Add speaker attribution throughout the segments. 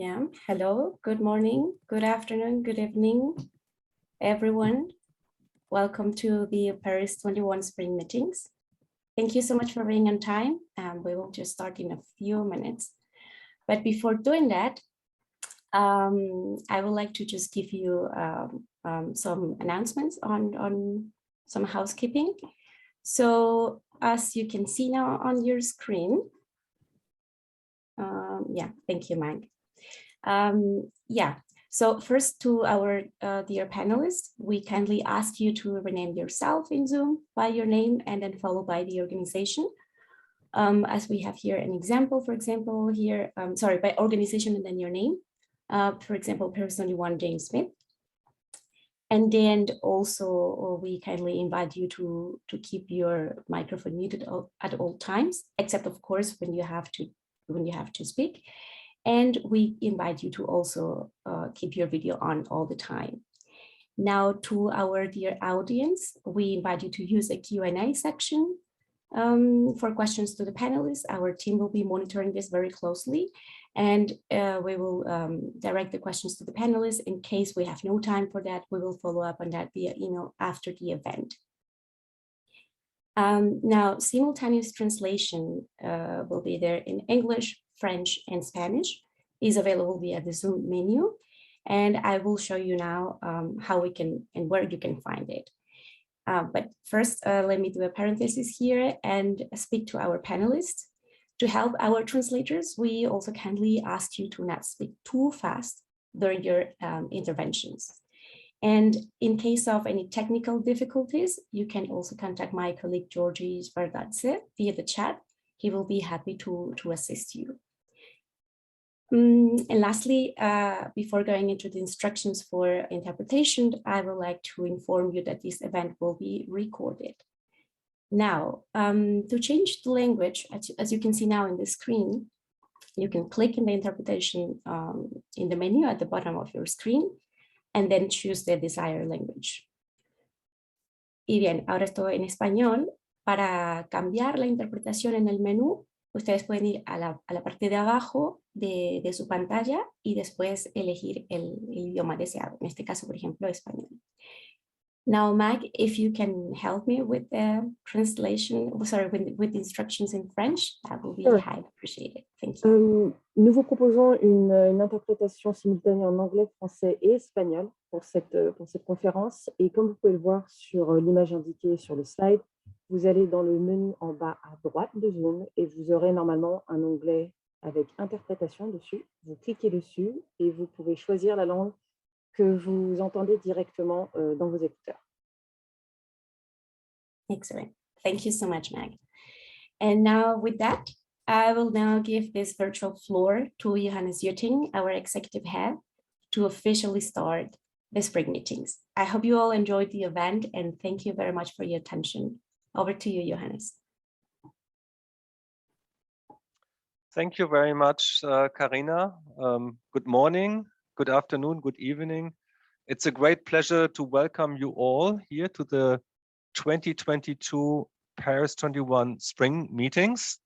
Speaker 1: Yeah, hello, good morning, good afternoon, good evening, everyone. Welcome to the Paris 21 Spring Meetings. Thank you so much for being on time. We will just start in a few minutes. But before doing that, I would like to just give you some announcements on some housekeeping. So as you can see now on your screen, yeah, thank you, Mike. Yeah, so first to our dear panelists, we kindly ask you to rename yourself in Zoom by your name and then followed by the organization. As we have here an example, for example, here, sorry, by organization and then your name. For example, PARIS21 James Smith. And then also we kindly invite you to keep your microphone muted at all times, except of course when you have to speak. And we invite you to also keep your video on all the time. Now to our dear audience, we invite you to use a Q&A section for questions to the panelists. Our team will be monitoring this very closely, and we will direct the questions to the panelists. In case we have no time for that, we will follow up on that via email after the event. Now, simultaneous translation will be there in English, French, and Spanish, is available via the Zoom menu. And I will show you now how we can and where you can find it. But first, let me do a parenthesis here and speak to our panelists. To help our translators, we also kindly ask you to not speak too fast during your interventions. And in case of any technical difficulties, you can also contact my colleague Georgi Svardadze via the chat. He will be happy to assist you. And lastly, before going into the instructions for interpretation, I would like to inform you that this event will be recorded. Now, to change the language, as you can see now in the screen, you can click in the interpretation in the menu at the bottom of your screen, and then choose the desired language. Y bien, ahora estoy en español. Para cambiar la interpretación en el menú, ustedes pueden ir a la parte de abajo de su pantalla y después elegir el idioma deseado. En este caso, por ejemplo, español. Now, Mag, if you can help me with the translation, sorry, with the instructions in French, that will be highly appreciated. Thank you.
Speaker 2: Nous vous proposons une interprétation simultanée en anglais, français et espagnol pour cette conférence. Et comme vous pouvez le voir sur l'image indiquée sur le slide, vous allez dans le menu en bas à droite de Zoom et vous aurez normalement un onglet avec interprétation dessus. Vous cliquez dessus et vous pouvez choisir la langue que vous entendez directement dans vos écouteurs.
Speaker 1: Excellent. Thank you so much, Mag. And now with that, I will now give this virtual floor to Johannes Jutting, our executive head, to officially start the spring meetings. I hope you all enjoyed the event and thank you very much for your attention. Over to you, Johannes.
Speaker 3: Thank you very much, Karina. Good morning, good afternoon, good evening. It's a great pleasure to welcome you all here to the 2022 Paris 21 Spring Meetings.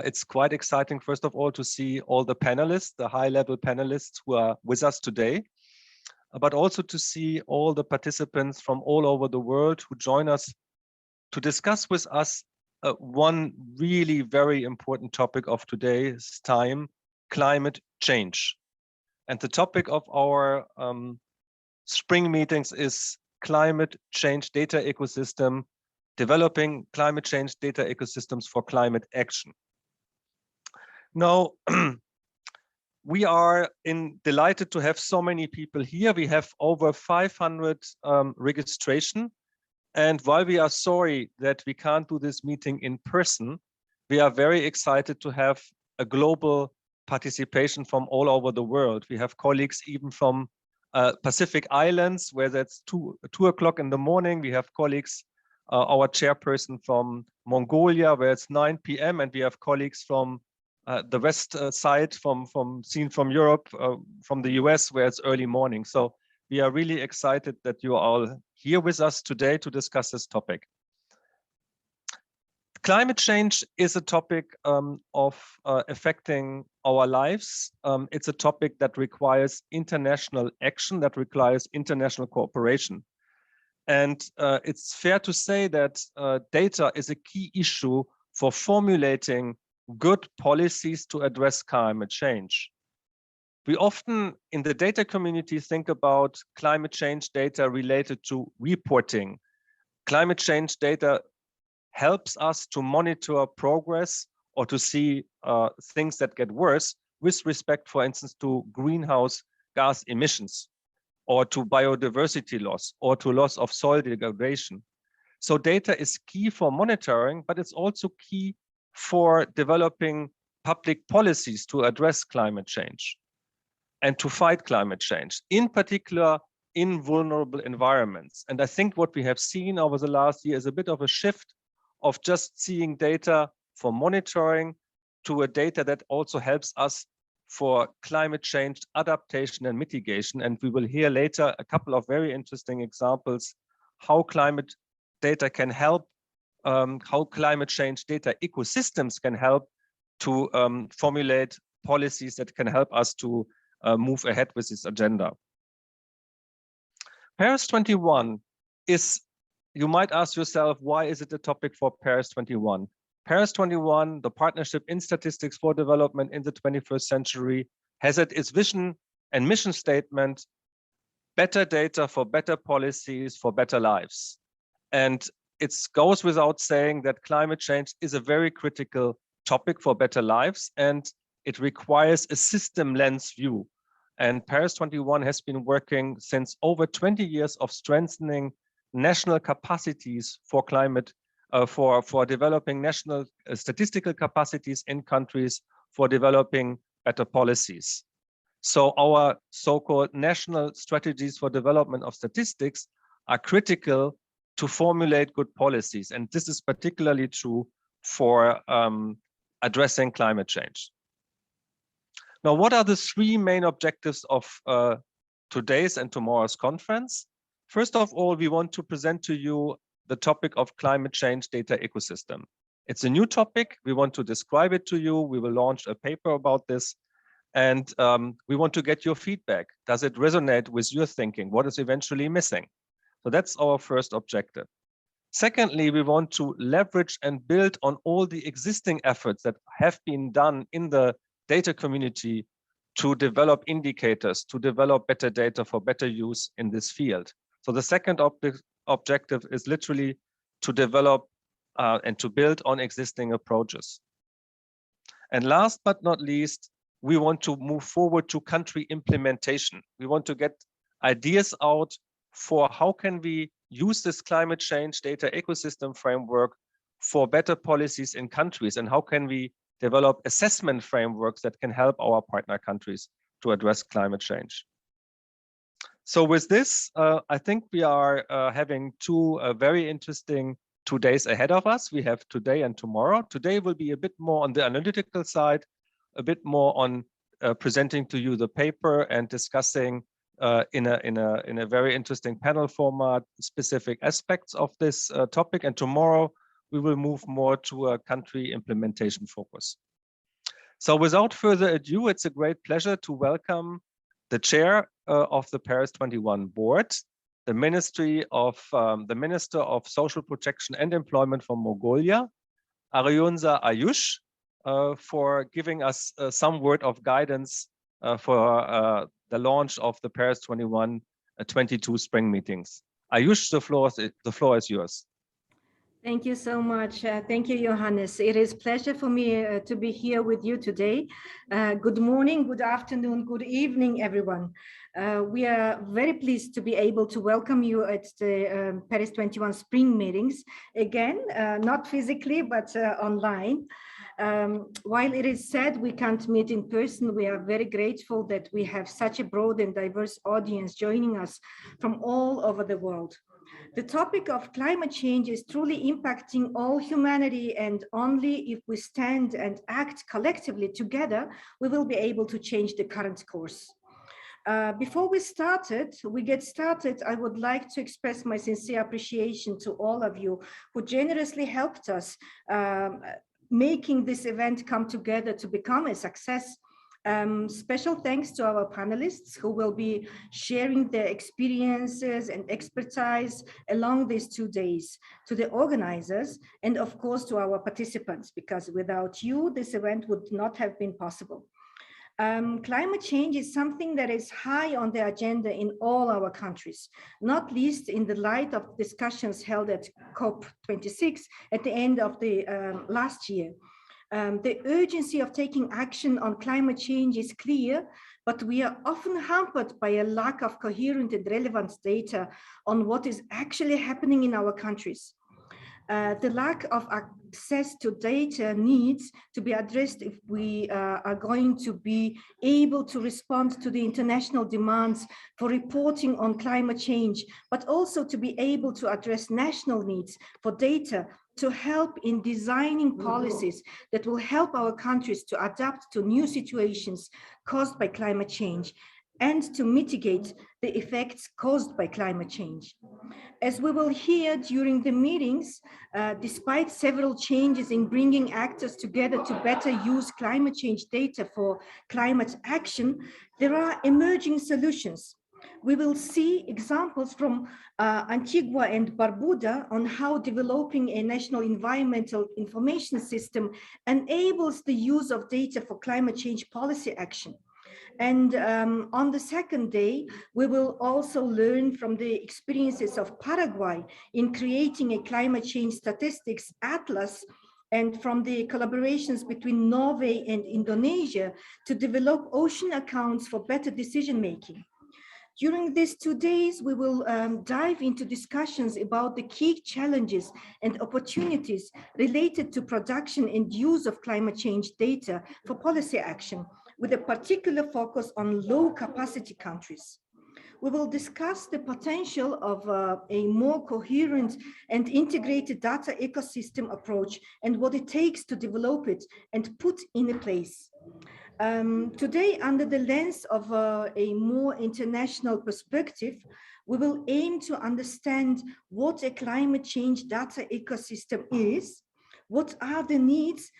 Speaker 3: It's quite exciting, first of all, to see all the panelists, the high-level panelists who are with us today, but also to see all the participants from all over the world who join us to discuss with us one really very important topic of today's time, climate change. And the topic of our spring meetings is climate change data ecosystem, developing climate change data ecosystems for climate action. Now, we are delighted to have so many people here. We have over 500 registration. And while we are sorry that we can't do this meeting in person, we are very excited to have a global participation from all over the world. We have colleagues even from Pacific Islands, where that's 2 o'clock in the morning. We have colleagues, our chairperson from Mongolia, where it's 9 p.m. And we have colleagues from the west side, from Europe, from the US, where it's early morning. So we are really excited that you are all here with us today to discuss this topic. Climate change is a topic affecting our lives. It's a topic that requires international action, that requires international cooperation. And it's fair to say that data is a key issue for formulating good policies to address climate change. We often in the data community think about climate change data related to reporting. Climate change data helps us to monitor progress or to see things that get worse with respect, for instance, to greenhouse gas emissions or to biodiversity loss or to loss of soil degradation. So data is key for monitoring, but it's also key for developing public policies to address climate change and to fight climate change, in particular in vulnerable environments. And I think what we have seen over the last year is a bit of a shift of just seeing data for monitoring to a data that also helps us for climate change adaptation and mitigation. And we will hear later a couple of very interesting examples how climate data can help, how climate change data ecosystems can help to formulate policies that can help us to move ahead with this agenda. PARIS21 is, you might ask yourself, why is it a topic for PARIS21? PARIS21, the Partnership in Statistics for Development in the 21st Century, has at its vision and mission statement, better data for better policies for better lives. And it goes without saying that climate change is a very critical topic for better lives, and it requires a system lens view. And PARIS21 has been working since over 20 years of strengthening national capacities for climate, for developing national statistical capacities in countries, for developing better policies. So our so-called national strategies for development of statistics are critical to formulate good policies. And this is particularly true for addressing climate change. Now, what are the three main objectives of today's and tomorrow's conference? First of all, we want to present to you the topic of climate change data ecosystem. It's a new topic. We want to describe it to you. We will launch a paper about this. And we want to get your feedback. Does it resonate with your thinking? What is eventually missing? So that's our first objective. Secondly, we want to leverage and build on all the existing efforts that have been done in the data community to develop indicators, to develop better data for better use in this field. So the second objective is literally to develop and to build on existing approaches. And last but not least, we want to move forward to country implementation. We want to get ideas out for how can we use this climate change data ecosystem framework for better policies in countries, and how can we develop assessment frameworks that can help our partner countries to address climate change. So with this, I think we are having two very interesting 2 days ahead of us. We have today and tomorrow. Today will be a bit more on the analytical side, a bit more on presenting to you the paper and discussing in a very interesting panel format specific aspects of this topic. And tomorrow we will move more to a country implementation focus. So without further ado, it's a great pleasure to welcome the chair of the PARIS21 board, the Minister of Social Protection and Employment from Mongolia, Aryunza Ayush, for giving us some word of guidance for the launch of the PARIS21 22 spring meetings. Ayush, the floor is yours.
Speaker 4: Thank you so much. Thank you, Johannes. It is a pleasure for me to be here with you today. Good morning, good afternoon, good evening, everyone. We are very pleased to be able to welcome you at the PARIS21 spring meetings. Again, not physically, but online. While it is sad we can't meet in person, we are very grateful that we have such a broad and diverse audience joining us from all over the world. The topic of climate change is truly impacting all humanity, and only if we stand and act collectively together, we will be able to change the current course. Before we get started, I would like to express my sincere appreciation to all of you who generously helped us making this event come together to become a success. Special thanks to our panelists who will be sharing their experiences and expertise along these 2 days, to the organizers, and of course to our participants, because without you, this event would not have been possible. Climate change is something that is high on the agenda in all our countries, not least in the light of discussions held at COP26 at the end of the last year. The urgency of taking action on climate change is clear, but we are often hampered by a lack of coherent and relevant data on what is actually happening in our countries. The lack of access to data needs to be addressed if we are going to be able to respond to the international demands for reporting on climate change, but also to be able to address national needs for data to help in designing policies that will help our countries to adapt to new situations caused by climate change and to mitigate the effects caused by climate change. As we will hear during the meetings, despite several changes in bringing actors together to better use climate change data for climate action, there are emerging solutions. We will see examples from Antigua and Barbuda on how developing a national environmental information system enables the use of data for climate change policy action. And on the second day, we will also learn from the experiences of Paraguay in creating a climate change statistics atlas, and from the collaborations between Norway and Indonesia to develop ocean accounts for better decision-making. During these 2 days, we will dive into discussions about the key challenges and opportunities related to production and use of climate change data for policy action, with a particular focus on low-capacity countries. We will discuss the potential of a more coherent and integrated data ecosystem approach and what it takes to develop it and put in place. Today, under the lens of a more international perspective, we will aim to understand what a climate change data ecosystem is, what are the needs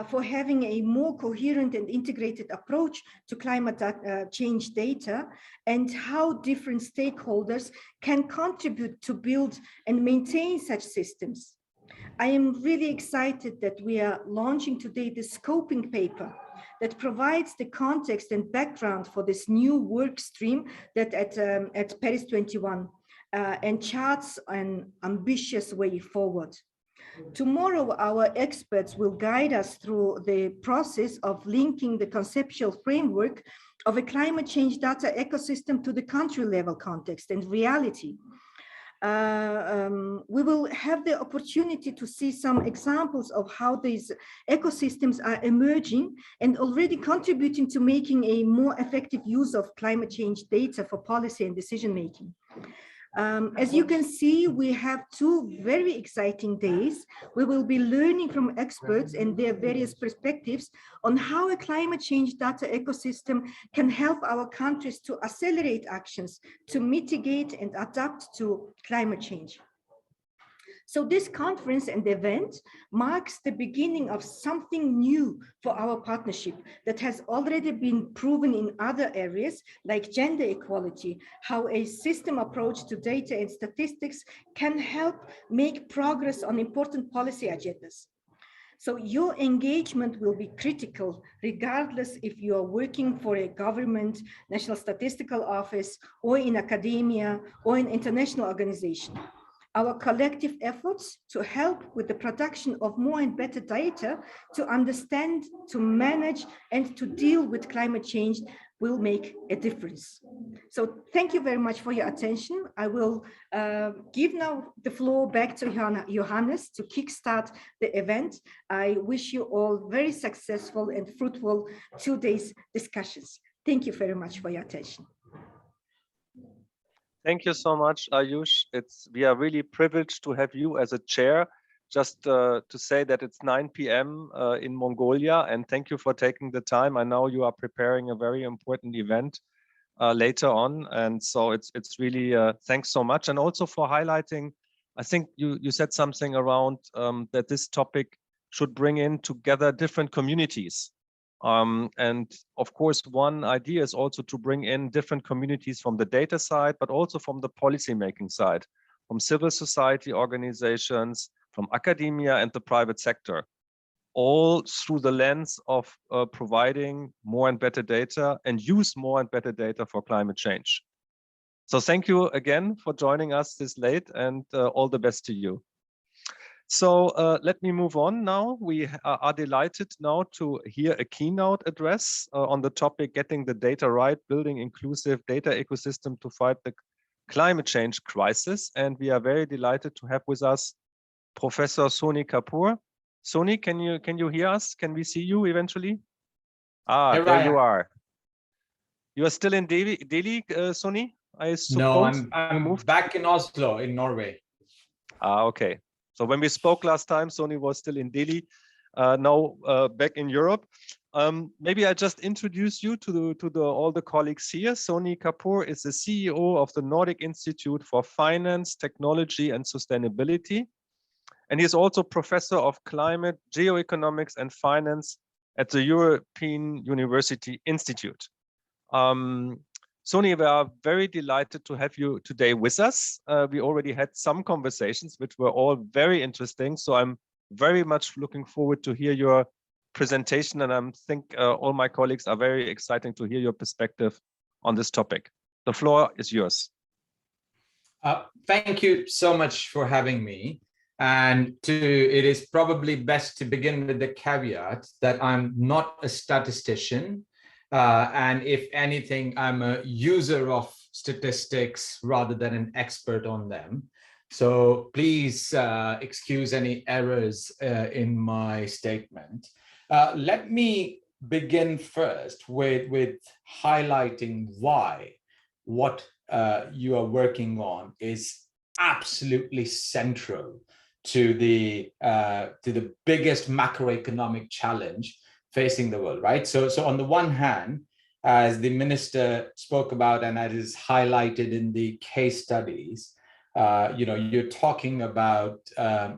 Speaker 4: for having a more coherent and integrated approach to climate change data, and how different stakeholders can contribute to build and maintain such systems. I am really excited that we are launching today the scoping paper that provides the context and background for this new work stream that at PARIS21 and charts an ambitious way forward. Tomorrow, our experts will guide us through the process of linking the conceptual framework of a climate change data ecosystem to the country level context and reality. We will have the opportunity to see some examples of how these ecosystems are emerging and already contributing to making a more effective use of climate change data for policy and decision making. As you can see, we have 2 very exciting days. We will be learning from experts and their various perspectives on how a climate change data ecosystem can help our countries to accelerate actions to mitigate and adapt to climate change. So this conference and event marks the beginning of something new for our partnership that has already been proven in other areas like gender equality, how a system approach to data and statistics can help make progress on important policy agendas. So your engagement will be critical, regardless if you are working for a government, National Statistical Office, or in academia, or in international organization. Our collective efforts to help with the production of more and better data to understand, to manage, and to deal with climate change will make a difference. So thank you very much for your attention. I will give now the floor back to Johannes to kickstart the event. I wish you all very successful and fruitful 2 days discussions. Thank you very much for your attention.
Speaker 3: Thank you so much, Ayush. We are really privileged to have you as a chair. Just to say that it's 9 p.m. In Mongolia, and thank you for taking the time. I know you are preparing a very important event. later on. And so it's really thanks so much, and also for highlighting. I think you said something around that this topic should bring in together different communities. And of course, one idea is also to bring in different communities from the data side, but also from the policymaking side, from civil society organizations, from academia and the private sector, all through the lens of providing more and better data and use more and better data for climate change. So thank you again for joining us this late, and all the best to you. So let me move on now. We are delighted now to hear a keynote address on the topic Getting the Data Right, Building Inclusive Data Ecosystem to Fight the Climate Change Crisis. And we are very delighted to have with us Professor Soni Kapoor. Soni, can you hear us? Can we see you eventually? Ah,
Speaker 5: Here
Speaker 3: there you are. You are still in Delhi, Soni, I suppose?
Speaker 5: No, I'm back in Oslo, in Norway.
Speaker 3: Ah, okay. So when we spoke last time, Soni was still in Delhi, now back in Europe. Maybe I just introduce you to all the colleagues here. Soni Kapoor is the CEO of the Nordic Institute for Finance, Technology and Sustainability. And he is also professor of climate, geoeconomics and finance at the European University Institute. Soni, we are very delighted to have you today with us. We already had some conversations, which were all very interesting. So I'm very much looking forward to hear your presentation. And I think all my colleagues are very excited to hear your perspective on this topic. The floor is yours.
Speaker 5: Thank you so much for having me. And it is probably best to begin with the caveat that I'm not a statistician. And if anything, I'm a user of statistics rather than an expert on them. So please excuse any errors in my statement. Let me begin first with highlighting why what you are working on is absolutely central to the biggest macroeconomic challenge facing the world, right? So on the one hand, as the minister spoke about, and that is highlighted in the case studies, you're talking about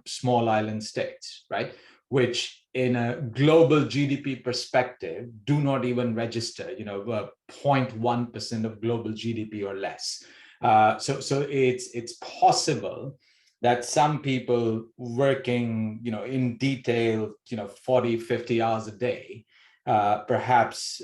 Speaker 5: small island states, right? Which in a global GDP perspective, do not even register, 0.1% of global GDP or less. So it's possible that some people working, in detail, 40, 50 hours a day, perhaps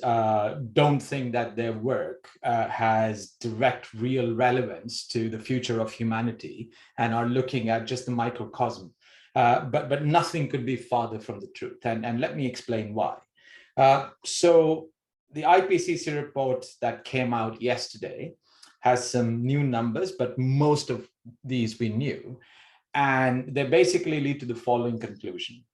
Speaker 5: don't think that their work has direct, real relevance to the future of humanity and are looking at just the microcosm. But nothing could be farther from the truth. And let me explain why. So the IPCC report that came out yesterday has some new numbers, but most of these we knew. And they basically lead to the following conclusion.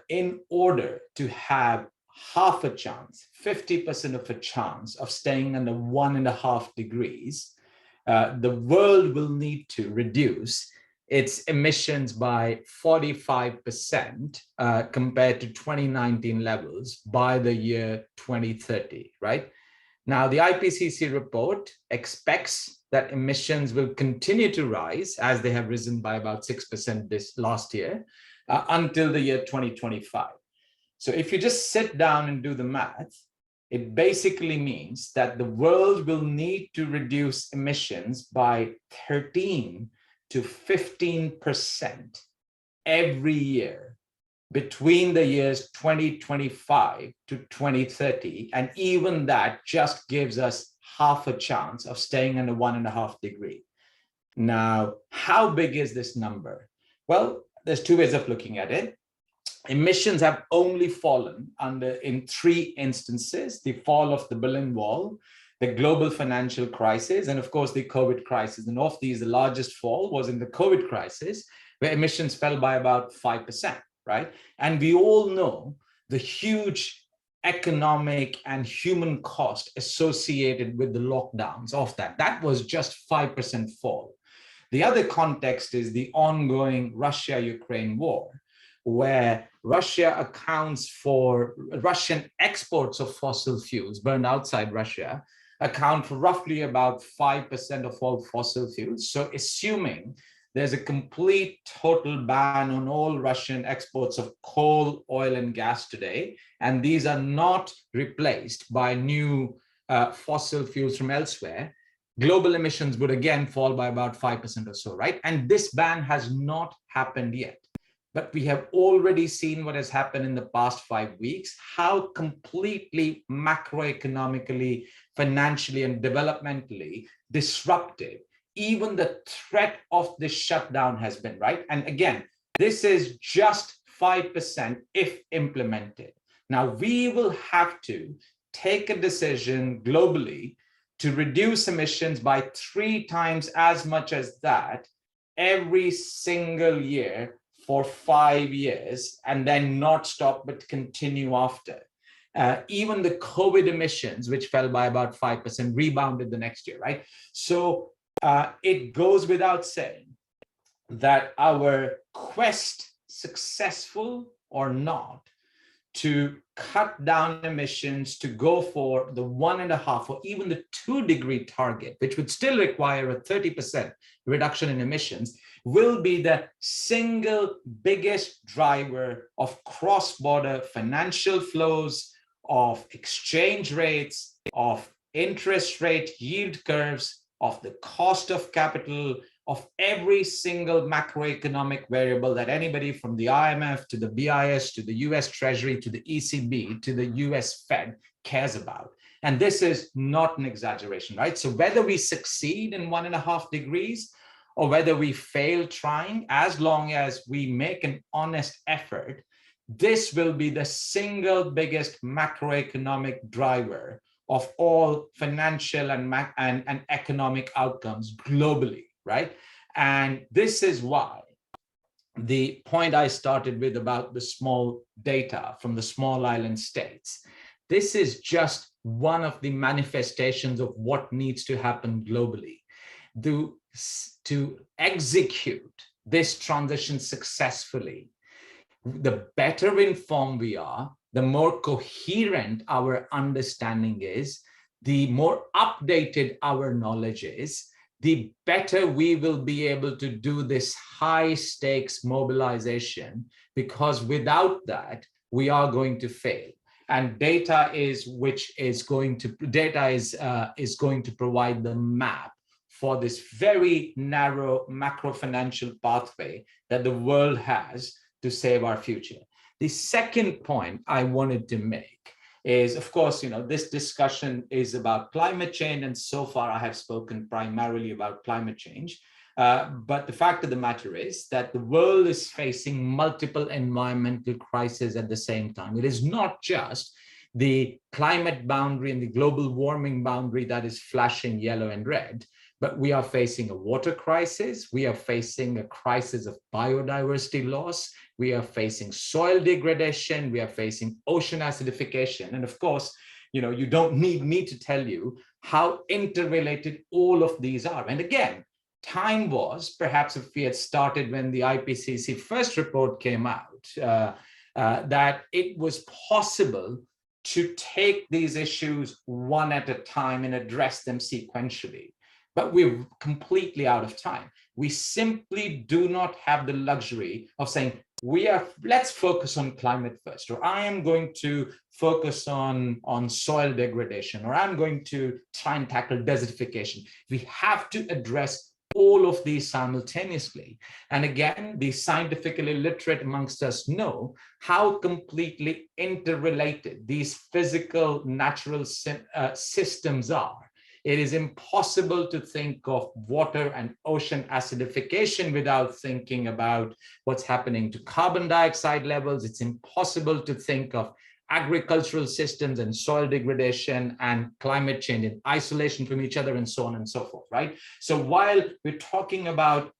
Speaker 5: In order to have half a chance, 50% of a chance of staying under 1.5 degrees, the world will need to reduce its emissions by 45% compared to 2019 levels by the year 2030, right? Now, the IPCC report expects that emissions will continue to rise, as they have risen by about 6% this last year, until the year 2025. So if you just sit down and do the math, it basically means that the world will need to reduce emissions by 13 to 15% every year between the years 2025 to 2030. And even that just gives us half a chance of staying under 1.5 degrees. Now, how big is this number? Well, there's two ways of looking at it. Emissions have only fallen in 3 instances: the fall of the Berlin Wall, the global financial crisis, and of course the COVID crisis. And of these, the largest fall was in the COVID crisis, where emissions fell by about 5%, right? And we all know the huge economic and human cost associated with the lockdowns of that. That was just 5% fall. The other context is the ongoing Russia-Ukraine war, where Russia accounts for Russian exports of fossil fuels burned outside Russia account for roughly about 5% of all fossil fuels. So assuming there's a complete total ban on all Russian exports of coal, oil, and gas today, and these are not replaced by new fossil fuels from elsewhere, global emissions would again fall by about 5% or so, right? And this ban has not happened yet. But we have already seen what has happened in the past 5 weeks, how completely macroeconomically, financially, and developmentally disruptive even the threat of this shutdown has been, right? And again, this is just 5% if implemented. Now, we will have to take a decision globally to reduce emissions by 3 times as much as that every single year for 5 years, and then not stop but continue after. Even the COVID emissions, which fell by about 5%, rebounded the next year, right? So it goes without saying that our quest, successful or not, to cut down emissions to go for the 1.5 or even the 2-degree target, which would still require a 30% reduction in emissions, will be the single biggest driver of cross-border financial flows, of exchange rates, of interest rate yield curves, of the cost of capital, of every single macroeconomic variable that anybody from the IMF to the BIS to the US Treasury to the ECB to the US Fed cares about. And this is not an exaggeration, right? So whether we succeed in 1.5 degrees or whether we fail trying, as long as we make an honest effort, this will be the single biggest macroeconomic driver of all financial and economic outcomes globally, right? And this is why the point I started with about the small data from the small island states, this is just one of the manifestations of what needs to happen globally. To execute this transition successfully, the better informed we are, the more coherent our understanding is, the more updated our knowledge is, the better we will be able to do this high stakes mobilization, because without that, we are going to fail. And data is going to provide the map for this very narrow macro financial pathway that the world has to save our future. The second point I wanted to make is, of course, this discussion is about climate change, and so far I have spoken primarily about climate change. But the fact of the matter is that the world is facing multiple environmental crises at the same time. It is not just the climate boundary and the global warming boundary that is flashing yellow and red, but we are facing a water crisis. We are facing a crisis of biodiversity loss. We are facing soil degradation. We are facing ocean acidification. And of course, you don't need me to tell you how interrelated all of these are. And again, time was, perhaps if we had started when the IPCC first report came out, that it was possible to take these issues one at a time and address them sequentially. But we're completely out of time. We simply do not have the luxury of saying, let's focus on climate first, or I am going to focus on soil degradation, or I'm going to try and tackle desertification. We have to address all of these simultaneously. And again, the scientifically literate amongst us know how completely interrelated these physical, natural systems are. It is impossible to think of water and ocean acidification without thinking about what's happening to carbon dioxide levels. It's impossible to think of agricultural systems and soil degradation and climate change in isolation from each other, and so on and so forth, right? So while we're talking about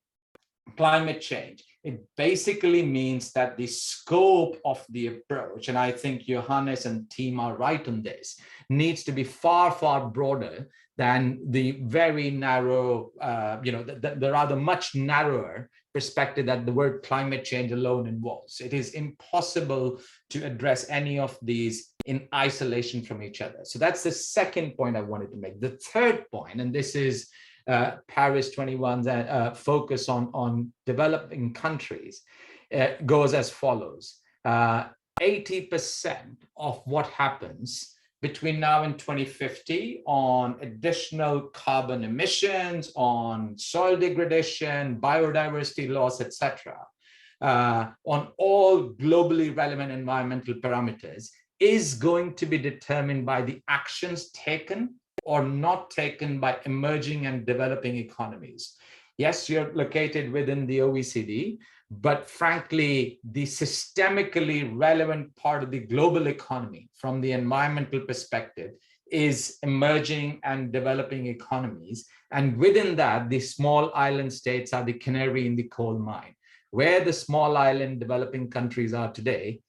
Speaker 5: climate change, it basically means that the scope of the approach, and I think Johannes and team are right on this, needs to be far, far broader than the very narrow, the rather much narrower perspective that the word climate change alone involves. It is impossible to address any of these in isolation from each other. So that's the second point I wanted to make. The third point, and this is Paris 21's focus on developing countries, goes as follows. 80% of what happens between now and 2050 on additional carbon emissions, on soil degradation, biodiversity loss, etc., on all globally relevant environmental parameters is going to be determined by the actions taken or not taken by emerging and developing economies. Yes, you're located within the OECD, but frankly, the systemically relevant part of the global economy from the environmental perspective is emerging and developing economies. And within that, the small island states are the canary in the coal mine. Where the small island developing countries are today,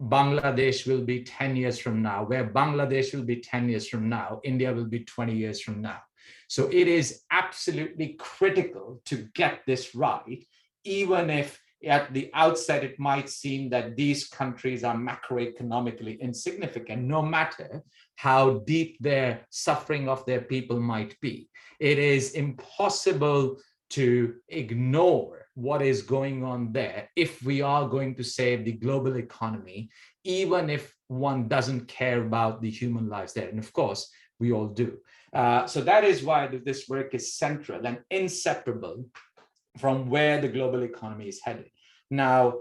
Speaker 5: Bangladesh will be 10 years from now. Where Bangladesh will be 10 years from now, India will be 20 years from now. So it is absolutely critical to get this right, even if at the outset it might seem that these countries are macroeconomically insignificant, no matter how deep their suffering of their people might be. It is impossible to ignore what is going on there if we are going to save the global economy, even if one doesn't care about the human lives there. And of course, we all do. So that is why this work is central and inseparable from where the global economy is headed. Now,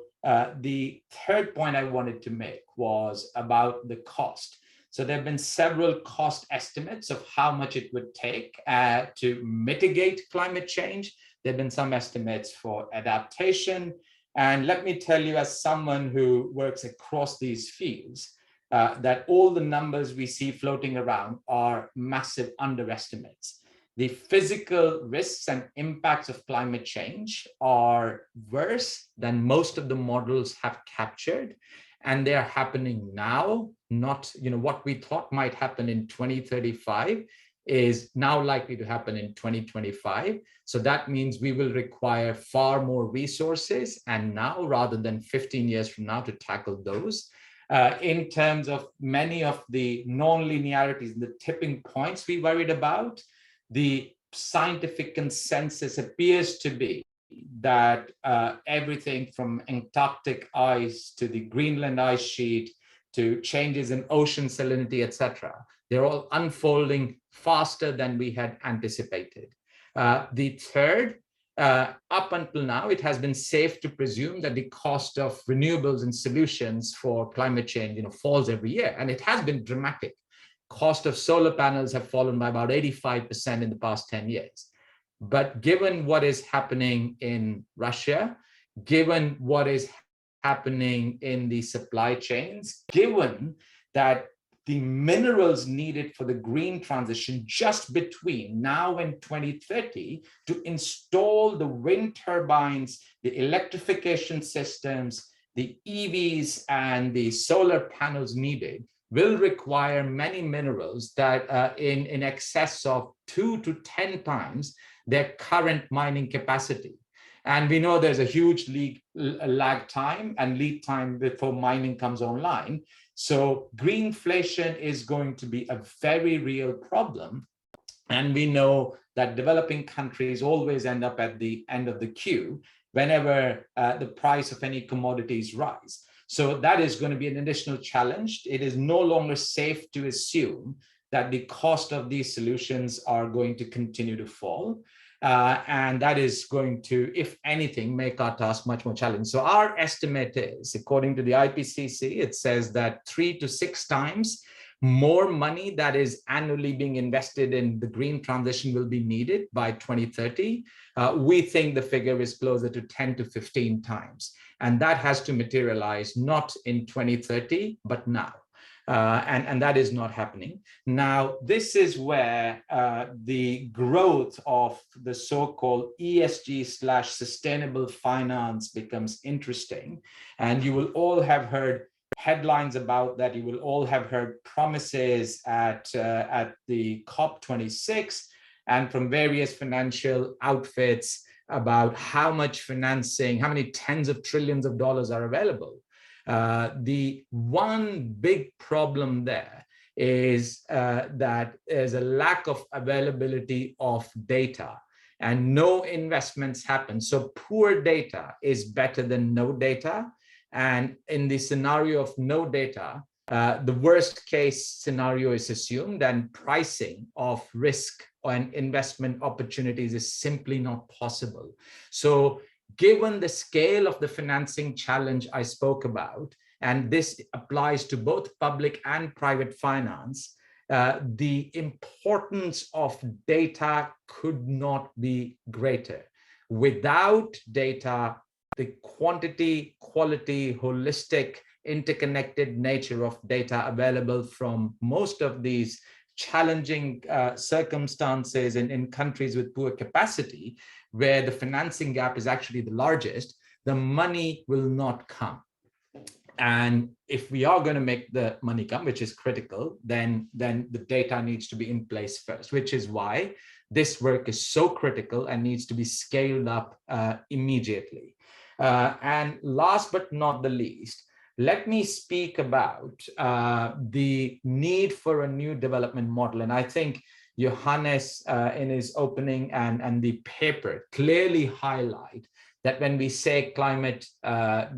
Speaker 5: the third point I wanted to make was about the cost. So there have been several cost estimates of how much it would take to mitigate climate change. There have been some estimates for adaptation. And let me tell you, as someone who works across these fields, that all the numbers we see floating around are massive underestimates. The physical risks and impacts of climate change are worse than most of the models have captured. And they're happening now, not, what we thought might happen in 2035 is now likely to happen in 2025. So that means we will require far more resources and now rather than 15 years from now to tackle those. In terms of many of the non-linearities, the tipping points we worried about, the scientific consensus appears to be that everything from Antarctic ice to the Greenland ice sheet to changes in ocean salinity, etc., they're all unfolding faster than we had anticipated. The third, up until now, it has been safe to presume that the cost of renewables and solutions for climate change, falls every year, and it has been dramatic. Cost of solar panels have fallen by about 85% in the past 10 years. But given what is happening in Russia, given what is happening in the supply chains, given that the minerals needed for the green transition just between now and 2030 to install the wind turbines, the electrification systems, the EVs, and the solar panels needed will require many minerals that in excess of 2 to 10 times their current mining capacity. And we know there's a huge lag time and lead time before mining comes online. So greenflation is going to be a very real problem. And we know that developing countries always end up at the end of the queue whenever the price of any commodities rise. So that is going to be an additional challenge. It is no longer safe to assume that the cost of these solutions are going to continue to fall. And that is going to, if anything, make our task much more challenging. So our estimate is, according to the IPCC, it says that 3 to 6 times more money that is annually being invested in the green transition will be needed by 2030. We think the figure is closer to 10 to 15 times. And that has to materialize not in 2030, but now. And that is not happening. Now, this is where the growth of the so-called ESG/sustainable finance becomes interesting. And you will all have heard headlines about that. You will all have heard promises at the COP26 and from various financial outfits about how much financing, how many tens of trillions of dollars are available. The one big problem there is that there's a lack of availability of data and no investments happen. So poor data is better than no data. And in the scenario of no data, the worst case scenario is assumed, and pricing of risk and investment opportunities is simply not possible. So given the scale of the financing challenge I spoke about, and this applies to both public and private finance, the importance of data could not be greater. Without data, the quantity, quality, holistic, interconnected nature of data available from most of these challenging circumstances in countries with poor capacity, where the financing gap is actually the largest, the money will not come. And if we are going to make the money come, which is critical, then the data needs to be in place first, which is why this work is so critical and needs to be scaled up immediately. And last but not the least, let me speak about the need for a new development model. And I think Johannes in his opening and the paper clearly highlight that when we say climate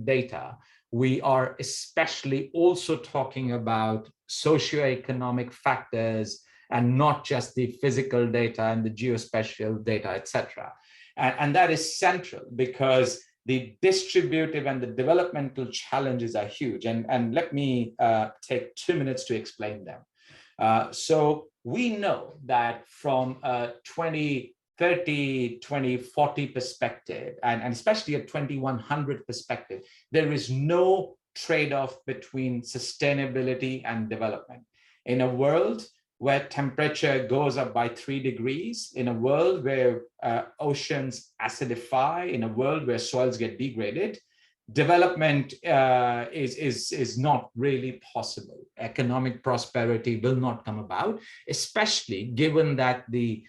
Speaker 5: data, we are especially also talking about socioeconomic factors and not just the physical data and the geospatial data, etc. And that is central because the distributive and the developmental challenges are huge. And let me take 2 minutes to explain them. So we know that from a 2030, 2040 perspective, and especially a 2100 perspective, there is no trade-off between sustainability and development. In a world where temperature goes up by 3 degrees, in a world where oceans acidify, in a world where soils get degraded, development is not really possible. Economic prosperity will not come about, especially given that the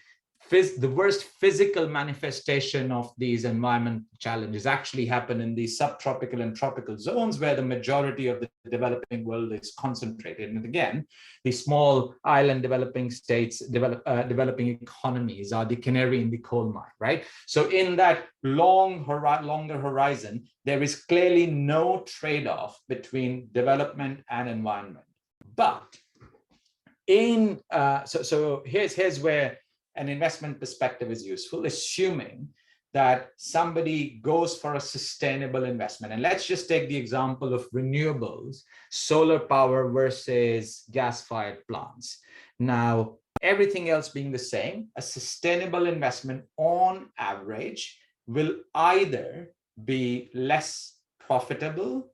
Speaker 5: worst physical manifestation of these environment challenges actually happen in the subtropical and tropical zones where the majority of the developing world is concentrated. And again, the small island developing states, developing economies are the canary in the coal mine, right? So in that longer horizon, there is clearly no trade-off between development and environment. But in so here's where an investment perspective is useful, assuming that somebody goes for a sustainable investment. And let's just take the example of renewables, solar power versus gas-fired plants. Now, everything else being the same, a sustainable investment on average will either be less profitable.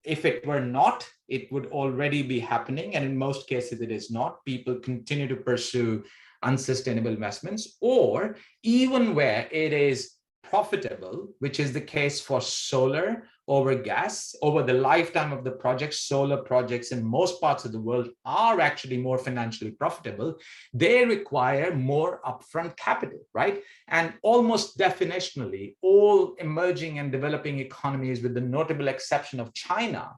Speaker 5: If it were not, it would already be happening. And in most cases, it is not. People continue to pursue unsustainable investments, or even where it is profitable, which is the case for solar over gas, over the lifetime of the project, solar projects in most parts of the world are actually more financially profitable. They require more upfront capital, right? And almost definitionally, all emerging and developing economies, with the notable exception of China,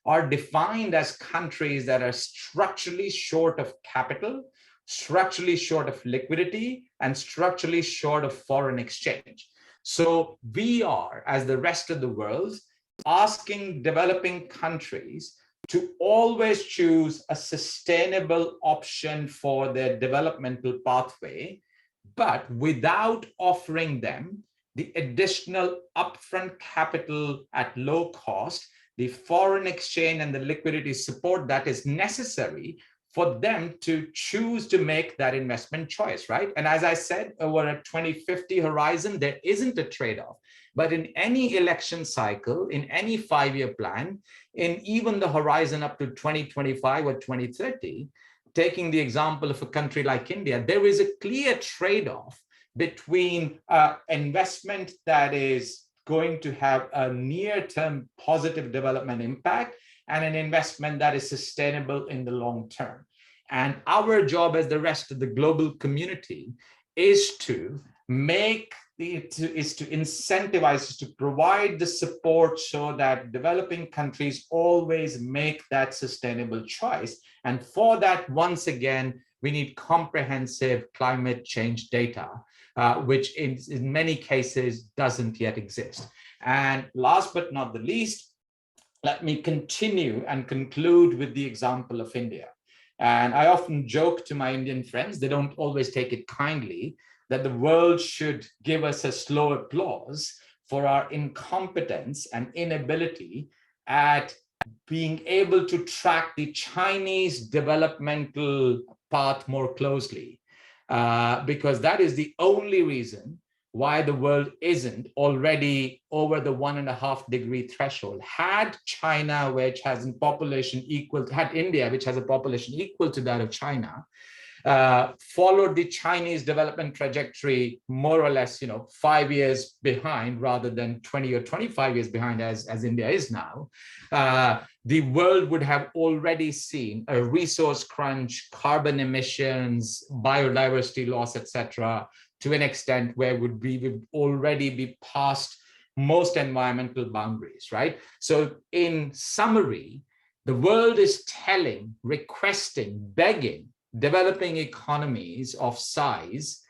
Speaker 5: are defined as countries that are structurally short of capital, structurally short of liquidity, and structurally short of foreign exchange. So we are, as the rest of the world, asking developing countries to always choose a sustainable option for their developmental pathway, but without offering them the additional upfront capital at low cost, the foreign exchange and the liquidity support that is necessary for them to choose to make that investment choice, right? And as I said, over a 2050 horizon, there isn't a trade-off. But in any election cycle, in any 5-year plan, in even the horizon up to 2025 or 2030, taking the example of a country like India, there is a clear trade-off between investment that is going to have a near-term positive development impact and an investment that is sustainable in the long term. And our job as the rest of the global community is to make is to incentivize, is to provide the support so that developing countries always make that sustainable choice. And for that, once again, we need comprehensive climate change data, which in many cases doesn't yet exist. And last but not the least, let me continue and conclude with the example of India. And I often joke to my Indian friends, they don't always take it kindly, that the world should give us a slow applause for our incompetence and inability at being able to track the Chinese developmental path more closely, because that is the only reason why the world isn't already over the 1.5-degree threshold. Had China, which has a population equal, had India, which has a population equal to that of China, followed the Chinese development trajectory more or less, 5 years behind rather than 20 or 25 years behind as India is now, the world would have already seen a resource crunch, carbon emissions, biodiversity loss, etc., to an extent where we would already be past most environmental boundaries, right? So in summary, the world is telling, requesting, begging developing economies of size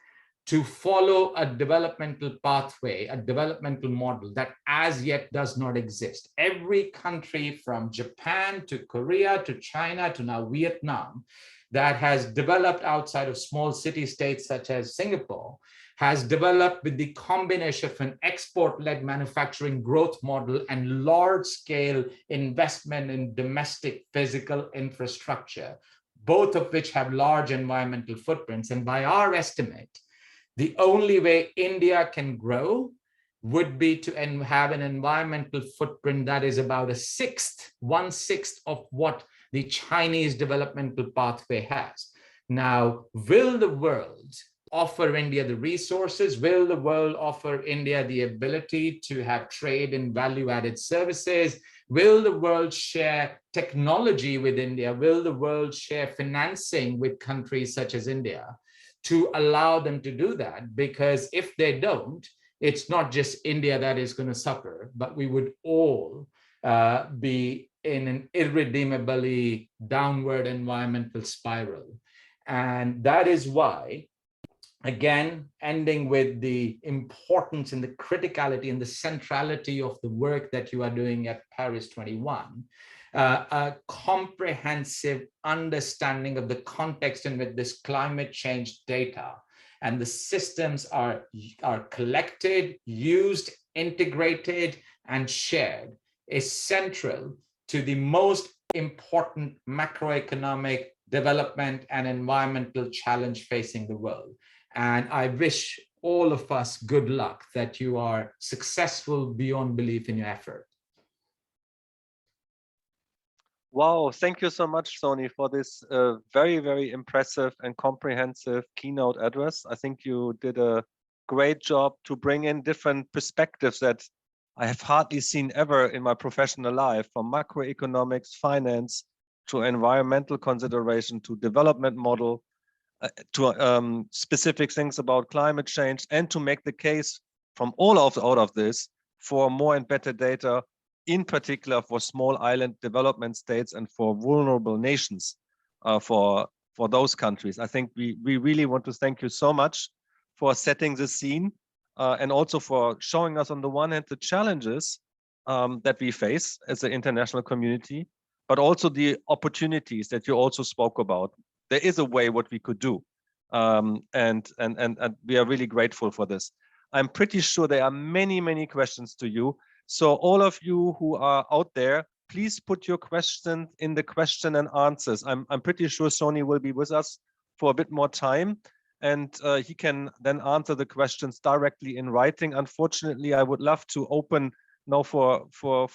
Speaker 5: to follow a developmental pathway, a developmental model that as yet does not exist. Every country from Japan to Korea to China to now Vietnam that has developed outside of small city-states such as Singapore has developed with the combination of an export-led manufacturing growth model and large-scale investment in domestic physical infrastructure, both of which have large environmental footprints. And by our estimate, the only way India can grow would be to have an environmental footprint that is about one-sixth of what the Chinese developmental pathway has. Now, will the world offer India the resources? Will the world offer India the ability to have trade in value-added services? Will the world share technology with India? Will the world share financing with countries such as India to allow them to do that? Because if they don't, it's not just India that is going to suffer, but we would all be in an irredeemably downward environmental spiral. And that is why, again, ending with the importance and the criticality and the centrality of the work that you are doing at Paris 21, a comprehensive understanding of the context in which this climate change data and the systems are collected, used, integrated, and shared is central to the most important macroeconomic development and environmental challenge facing the world. And I wish all of us good luck, that you are successful beyond belief in your effort.
Speaker 3: Wow, thank you so much, Sony, for this very, very impressive and comprehensive keynote address. I think you did a great job to bring in different perspectives that I have hardly seen ever in my professional life, from macroeconomics, finance, to environmental consideration, to development model, to specific things about climate change, and to make the case from out of this for more and better data, in particular for small island development states and for vulnerable nations, for those countries. I think we really want to thank you so much for setting the scene, and also for showing us, on the one hand, the challenges that we face as an international community, but also the opportunities that you also spoke about. There is a way what we could do, and we are really grateful for this. I'm pretty sure there are many, many questions to you. So all of you who are out there, please put your questions in the question and answers. I'm pretty sure Sony will be with us for a bit more time, and he can then answer the questions directly in writing. Unfortunately, I would love to open now for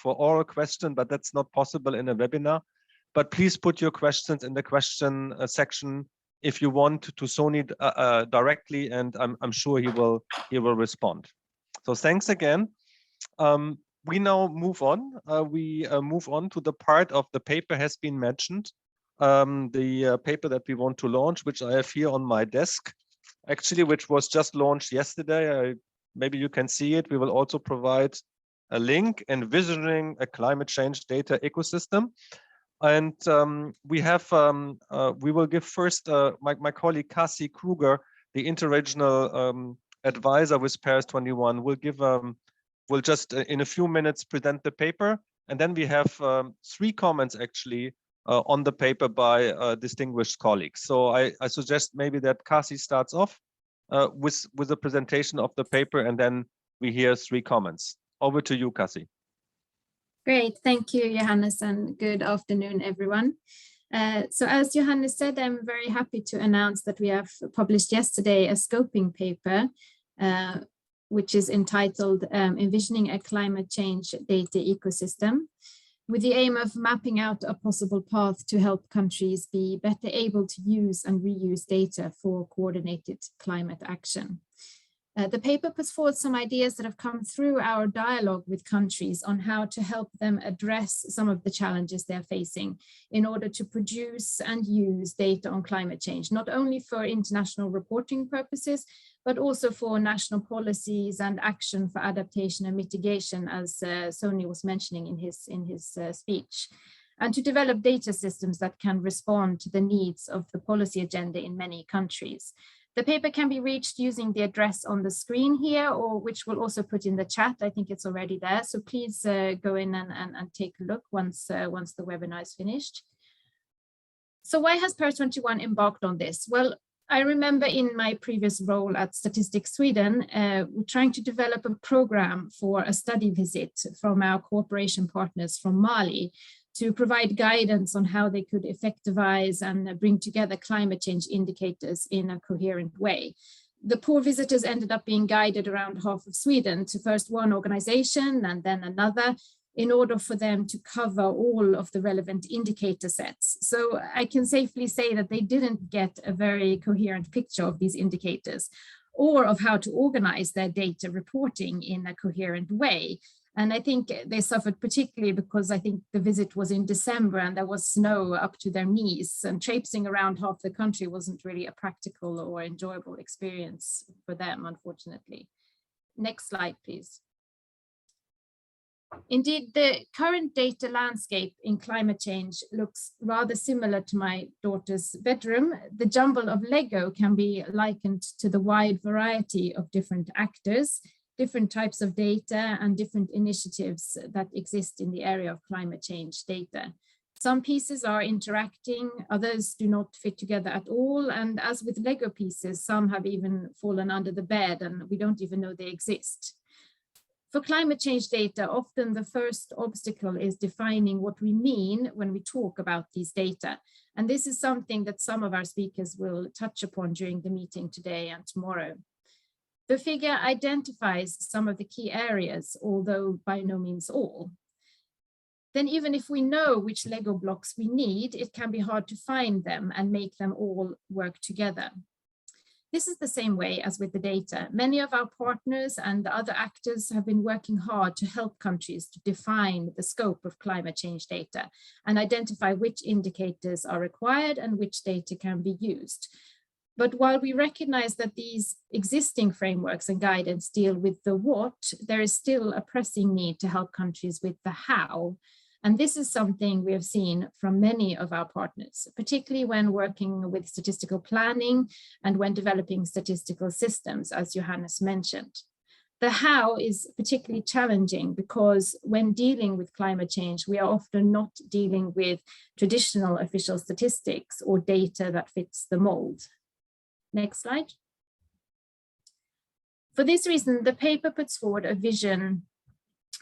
Speaker 3: oral question, but that's not possible in a webinar. But please put your questions in the question section if you want to Sony directly, and I'm sure he will respond. So thanks again. We now move on. We move on to the part of the paper has been mentioned. The paper that we want to launch, which I have here on my desk, actually, which was just launched yesterday. maybe you can see it. We will also provide a link, Envisioning a Climate Change Data Ecosystem. And we will give first my colleague Cassie Kruger, the interregional advisor with PARIS21, will just in a few minutes present the paper. And then we have 3 comments actually on the paper by distinguished colleagues. So I suggest maybe that Cassie starts off with the presentation of the paper, and then we hear 3 comments. Over to you, Cassie.
Speaker 6: Great, thank you, Johannes, and good afternoon, everyone. So as Johannes said, I'm very happy to announce that we have published yesterday a scoping paper, which is entitled Envisioning a Climate Change Data Ecosystem, with the aim of mapping out a possible path to help countries be better able to use and reuse data for coordinated climate action. The paper puts forward some ideas that have come through our dialogue with countries on how to help them address some of the challenges they're facing in order to produce and use data on climate change, not only for international reporting purposes, but also for national policies and action for adaptation and mitigation, as Sony was mentioning in his speech, and to develop data systems that can respond to the needs of the policy agenda in many countries. The paper can be reached using the address on the screen here, or which we'll also put in the chat. I think it's already there. So please go in and take a look once the webinar is finished. So why has PARIS21 embarked on this? Well, I remember in my previous role at Statistics Sweden, we're trying to develop a program for a study visit from our cooperation partners from Mali to provide guidance on how they could effectivize and bring together climate change indicators in a coherent way. The poor visitors ended up being guided around half of Sweden to first one organization and then another in order for them to cover all of the relevant indicator sets. So I can safely say that they didn't get a very coherent picture of these indicators or of how to organize their data reporting in a coherent way. And I think they suffered particularly because I think the visit was in December and there was snow up to their knees, and traipsing around half the country wasn't really a practical or enjoyable experience for them, unfortunately. Next slide, please. Indeed, the current data landscape in climate change looks rather similar to my daughter's bedroom. The jumble of Lego can be likened to the wide variety of different actors, different types of data, and different initiatives that exist in the area of climate change data. Some pieces are interacting, others do not fit together at all, and as with Lego pieces, some have even fallen under the bed and we don't even know they exist. For climate change data, often the first obstacle is defining what we mean when we talk about these data. And this is something that some of our speakers will touch upon during the meeting today and tomorrow. The figure identifies some of the key areas, although by no means all. Then even if we know which Lego blocks we need, it can be hard to find them and make them all work together. This is the same way as with the data. Many of our partners and other actors have been working hard to help countries to define the scope of climate change data and identify which indicators are required and which data can be used. But while we recognize that these existing frameworks and guidance deal with the what, there is still a pressing need to help countries with the how. And this is something we have seen from many of our partners, particularly when working with statistical planning and when developing statistical systems, as Johannes mentioned. The how is particularly challenging because when dealing with climate change, we are often not dealing with traditional official statistics or data that fits the mold. Next slide. For this reason, the paper puts forward a vision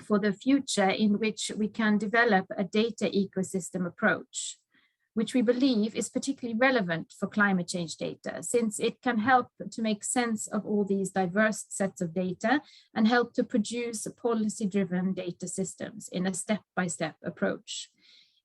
Speaker 6: for the future in which we can develop a data ecosystem approach, which we believe is particularly relevant for climate change data, since it can help to make sense of all these diverse sets of data and help to produce policy-driven data systems in a step-by-step approach.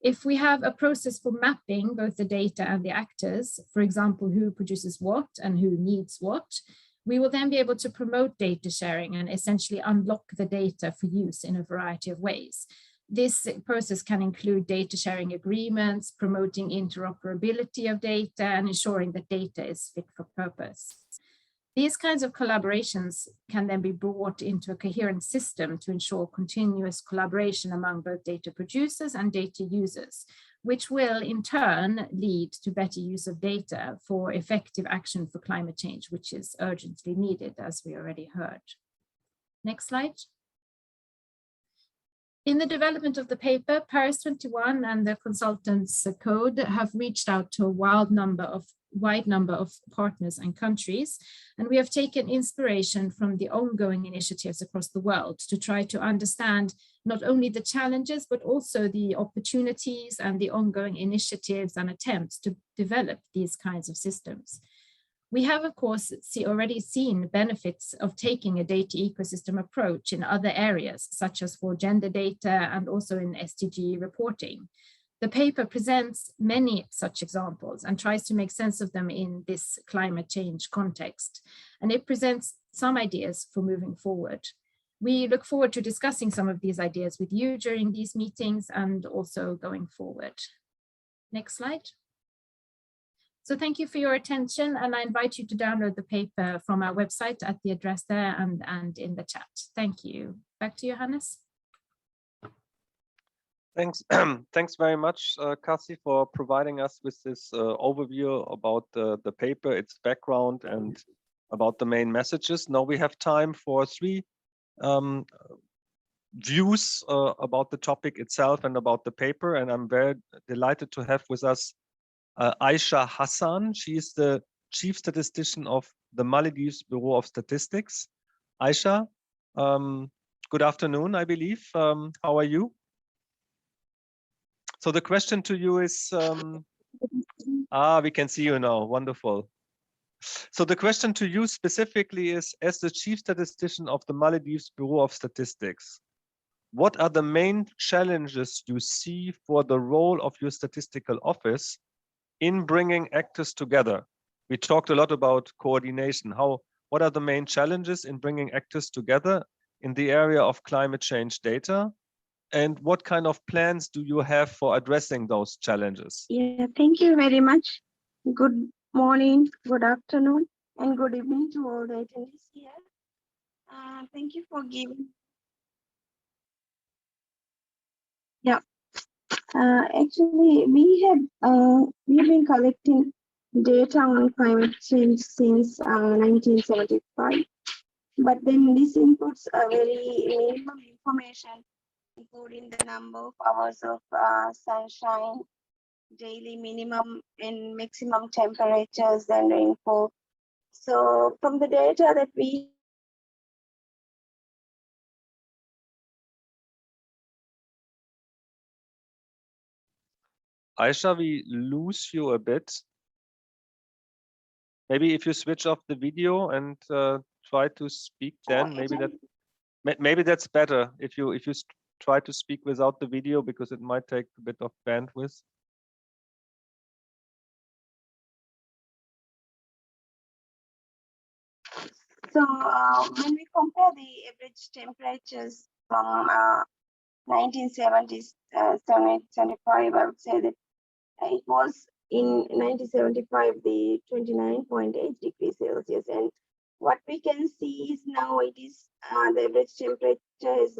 Speaker 6: If we have a process for mapping both the data and the actors, for example, who produces what and who needs what, we will then be able to promote data sharing and essentially unlock the data for use in a variety of ways. This process can include data sharing agreements, promoting interoperability of data, and ensuring that data is fit for purpose. These kinds of collaborations can then be brought into a coherent system to ensure continuous collaboration among both data producers and data users, which will in turn lead to better use of data for effective action for climate change, which is urgently needed, as we already heard. Next slide. In the development of the paper, PARIS21 and the consultants code have reached out to a wide number of partners and countries, and we have taken inspiration from the ongoing initiatives across the world to try to understand not only the challenges, but also the opportunities and the ongoing initiatives and attempts to develop these kinds of systems. We have, of course, already seen benefits of taking a data ecosystem approach in other areas, such as for gender data and also in SDG reporting. The paper presents many such examples and tries to make sense of them in this climate change context. And it presents some ideas for moving forward. We look forward to discussing some of these ideas with you during these meetings and also going forward. Next slide. So thank you for your attention, and I invite you to download the paper from our website at the address there and in the chat. Thank you. Back to you, Hannes.
Speaker 3: Thanks. Thanks very much, Kasi, for providing us with this overview about the paper, its background, and about the main messages. Now we have time for 3 views about the topic itself and about the paper, and I'm very delighted to have with us Aisha Hassan. She is the Chief Statistician of the Maldives Bureau of Statistics. Aisha, good afternoon, I believe. How are you? So the question to you is, we can see you now, wonderful. So the question to you specifically is, as the Chief Statistician of the Maldives Bureau of Statistics, what are the main challenges you see for the role of your statistical office in bringing actors together? We talked a lot about coordination. What are the main challenges in bringing actors together in the area of climate change data? And what kind of plans do you have for addressing those challenges?
Speaker 7: Yeah, thank you very much. Good morning, good afternoon, and good evening to all the attendees here. Thank you for giving. Yeah. Actually, we've been collecting data on climate change since 1975, but then this inputs a very minimum information, including the number of hours of sunshine, daily minimum and maximum temperatures and rainfall. So from the data that we
Speaker 3: Aisha, we lose you a bit. Maybe if you switch off the video and try to speak, then maybe that's better. If you try to speak without the video, because it might take a bit of bandwidth.
Speaker 7: So when we compare the average temperatures from 1970s, 75, I would say that it was in 1975 the 29.8 degrees Celsius, and what we can see is now it is the average temperature has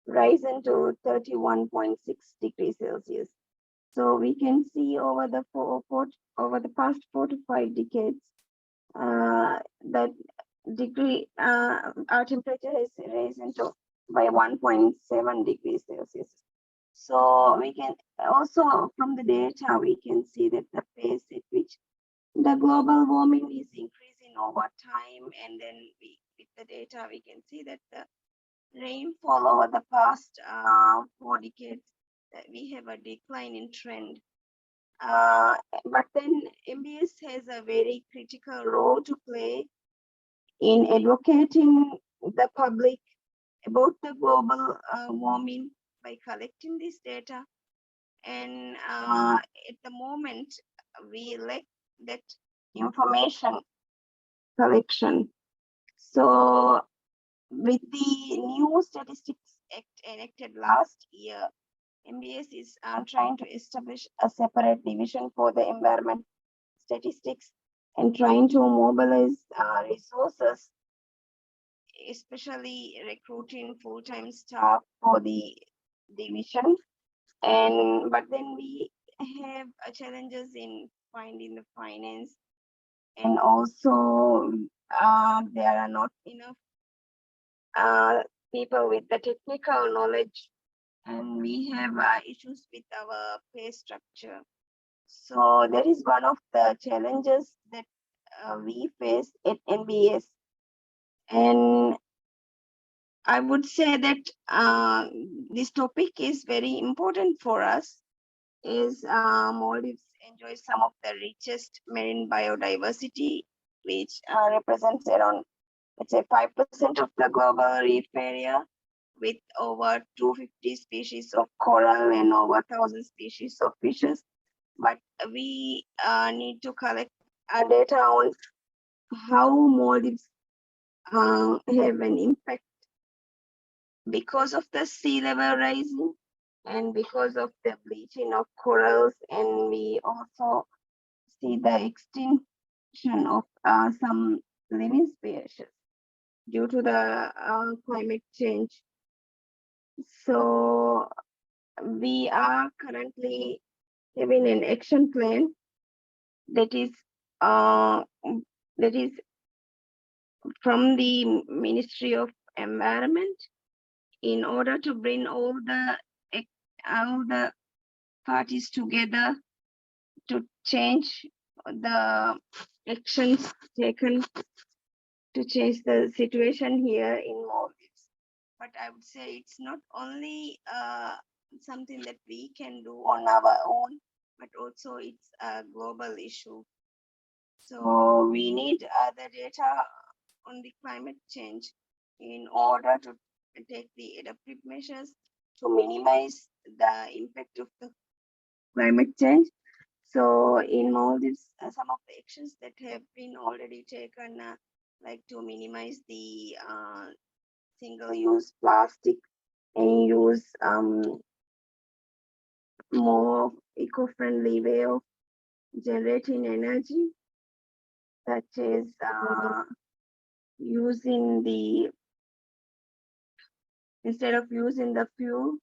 Speaker 7: risen to 31.6 degrees Celsius. So we can see over the past 4 to 5 decades that our temperature has risen to by 1.7 degrees Celsius. So we can also, from the data, we can see that the pace at which the global warming is increasing over time, and then with the data we can see that the rainfall over the past 4 decades, we have a decline in trend. But then MBS has a very critical role to play in advocating the public about the global warming by collecting this data. And at the moment, we lack that information collection. So with the new Statistics Act enacted last year, MBS is trying to establish a separate division for the environment statistics and trying to mobilize resources, especially recruiting full-time staff for the division. But then we have challenges in finding the finance, and also there are not enough people with the technical knowledge, and we have issues with our pay structure. So that is one of the challenges that we face at NBS. And I would say that this topic is very important for us, is Maldives enjoys some of the richest marine biodiversity, which represents around, let's say, 5% of the global reef area, with over 250 species of coral and over 1,000 species of fishes. But we need to collect data on how Maldives have an impact because of the sea level rising and because of the bleaching of corals. And we also see the extinction of some living species due to the climate change. So we are currently having an action plan that is from the Ministry of Environment, in order to bring all the parties together to change the actions taken to change the situation here in Maldives. But I would say it's not only something that we can do on our own, but also it's a global issue. So we need the data on the climate change in order to take the adaptive measures to minimize the impact of the climate change. So in Maldives, some of the actions that have been already taken, like to minimize the single-use plastic and use more eco-friendly way of generating energy, such as using the, instead of using the fuel.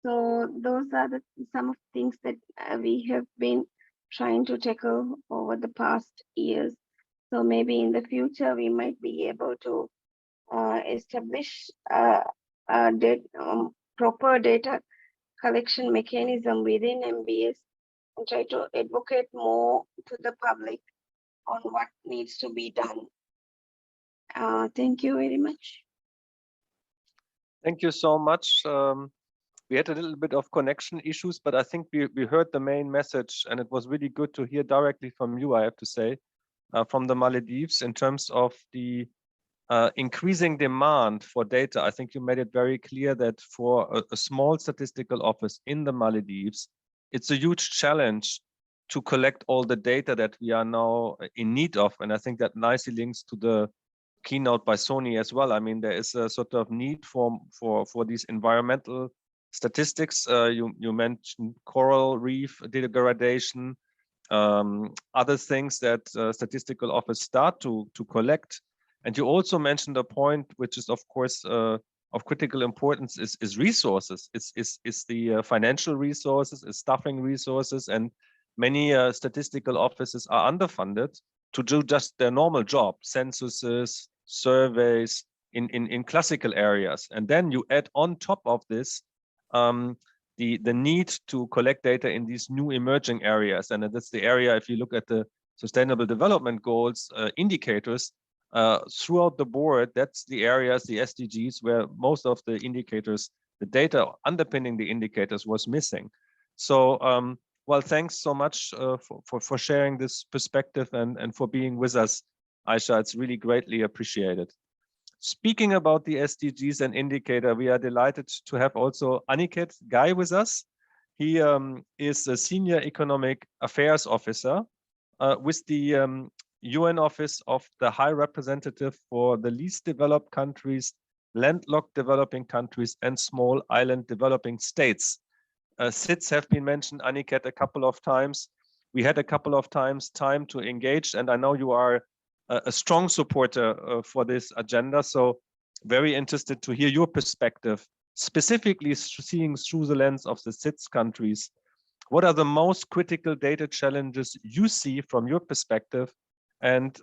Speaker 7: So those are some of the things that we have been trying to tackle over the past years. So maybe in the future we might be able to establish proper data collection mechanism within MBS and try to advocate more to the public on what needs to be done. Thank you very much.
Speaker 3: Thank you so much. We had a little bit of connection issues, but I think we heard the main message, and it was really good to hear directly from you, I have to say, from the Maldives in terms of the increasing demand for data. I think you made it very clear that for a small statistical office in the Maldives, it's a huge challenge to collect all the data that we are now in need of. And I think that nicely links to the keynote by Sony as well. I mean, there is a sort of need for these environmental statistics. You mentioned coral reef degradation, other things that statistical office start to collect. And you also mentioned a point, which is of course of critical importance, is resources. It's the financial resources, is staffing resources, and many statistical offices are underfunded to do just their normal job, censuses, surveys in classical areas. And then you add on top of this the need to collect data in these new emerging areas. And that's the area, if you look at the Sustainable Development Goals indicators, throughout the board, that's the areas, the SDGs, where most of the indicators, the data underpinning the indicators was missing. So, well, thanks so much for sharing this perspective and for being with us, Aisha. It's really greatly appreciated. Speaking about the SDGs and indicator, we are delighted to have also Aniket Guy with us. He is a Senior Economic Affairs Officer with the UN Office of the High Representative for the Least Developed Countries, Landlocked Developing Countries, and Small Island Developing States. SIDS have been mentioned, Aniket, a couple of times. We had a couple of times time to engage, and I know you are a strong supporter for this agenda. So very interested to hear your perspective, specifically seeing through the lens of the SIDS countries. What are the most critical data challenges you see from your perspective? And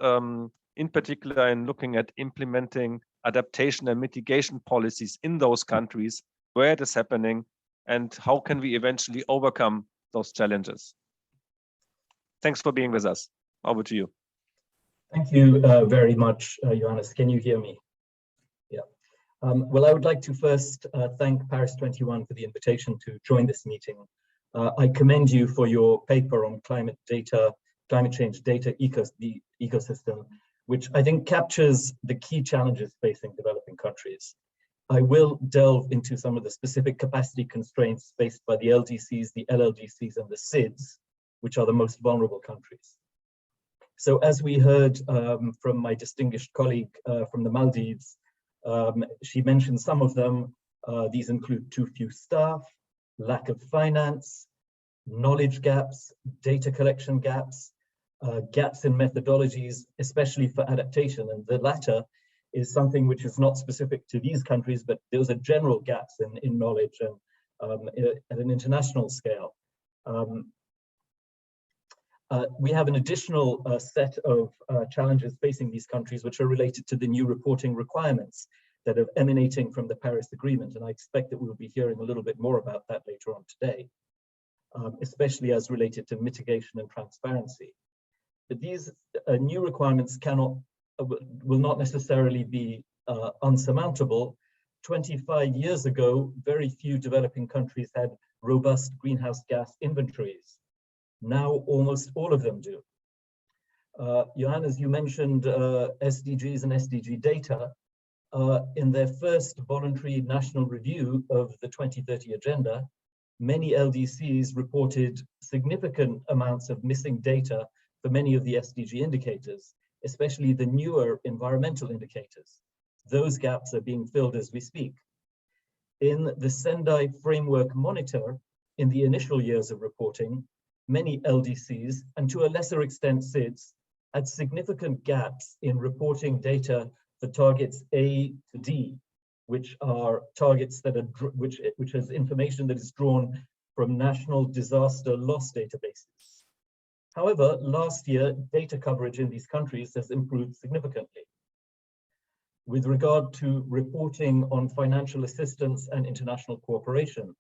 Speaker 3: in particular, in looking at implementing adaptation and mitigation policies in those countries, where it is happening, and how can we eventually overcome those challenges? Thanks for being with us. Over to you.
Speaker 8: Thank you very much, Johannes. Can you hear me? Yeah. Well, I would like to first thank PARIS21 for the invitation to join this meeting. I commend you for your paper on climate change data ecosystem, which I think captures the key challenges facing developing countries. I will delve into some of the specific capacity constraints faced by the LDCs, the LLDCs, and the SIDS, which are the most vulnerable countries. So as we heard from my distinguished colleague from the Maldives, she mentioned some of them. These include too few staff, lack of finance, knowledge gaps, data collection gaps, gaps in methodologies, especially for adaptation. And the latter is something which is not specific to these countries, but those are general gaps in knowledge and at an international scale. We have an additional set of challenges facing these countries, which are related to the new reporting requirements that are emanating from the Paris Agreement. And I expect that we will be hearing a little bit more about that later on today, especially as related to mitigation and transparency. But these new requirements will not necessarily be unsurmountable. 25 years ago, very few developing countries had robust greenhouse gas inventories. Now, almost all of them do. Johannes, you mentioned SDGs and SDG data. In their first voluntary national review of the 2030 agenda, many LDCs reported significant amounts of missing data for many of the SDG indicators, especially the newer environmental indicators. Those gaps are being filled as we speak. In the Sendai Framework Monitor, in the initial years of reporting, many LDCs, and to a lesser extent SIDS, had significant gaps in reporting data for targets A to D, which are targets that are which has information that is drawn from national disaster loss databases. However, last year, data coverage in these countries has improved significantly. With regard to reporting on financial assistance and international cooperation,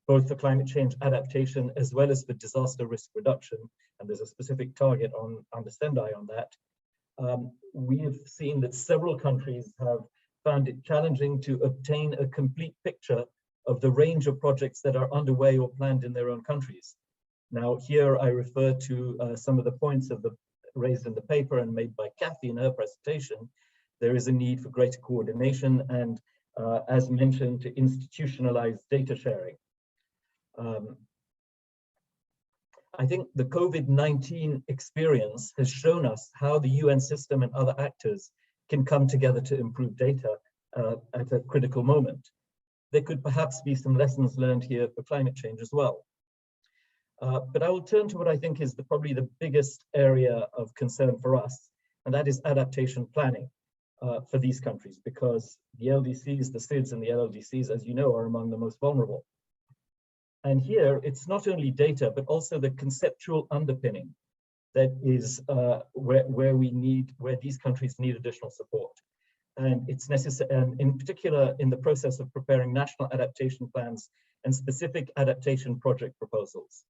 Speaker 8: both for climate change adaptation as well as for disaster risk reduction, and there's a specific target on the Sendai on that, we have seen that several countries have found it challenging to obtain a complete picture of the range of projects that are underway or planned in their own countries. Now, here I refer to some of the points raised in the paper and made by Kathy in her presentation. There is a need for greater coordination and, as mentioned, to institutionalize data sharing. I think the COVID-19 experience has shown us how the UN system and other actors can come together to improve data at a critical moment. There could perhaps be some lessons learned here for climate change as well. But I will turn to what I think is probably the biggest area of concern for us, and that is adaptation planning for these countries, because the LDCs, the SIDS and the LLDCs, as you know, are among the most vulnerable. And here, it's not only data, but also the conceptual underpinning that is where these countries need additional support. And it's necessary, and in particular, in the process of preparing national adaptation plans and specific adaptation project proposals.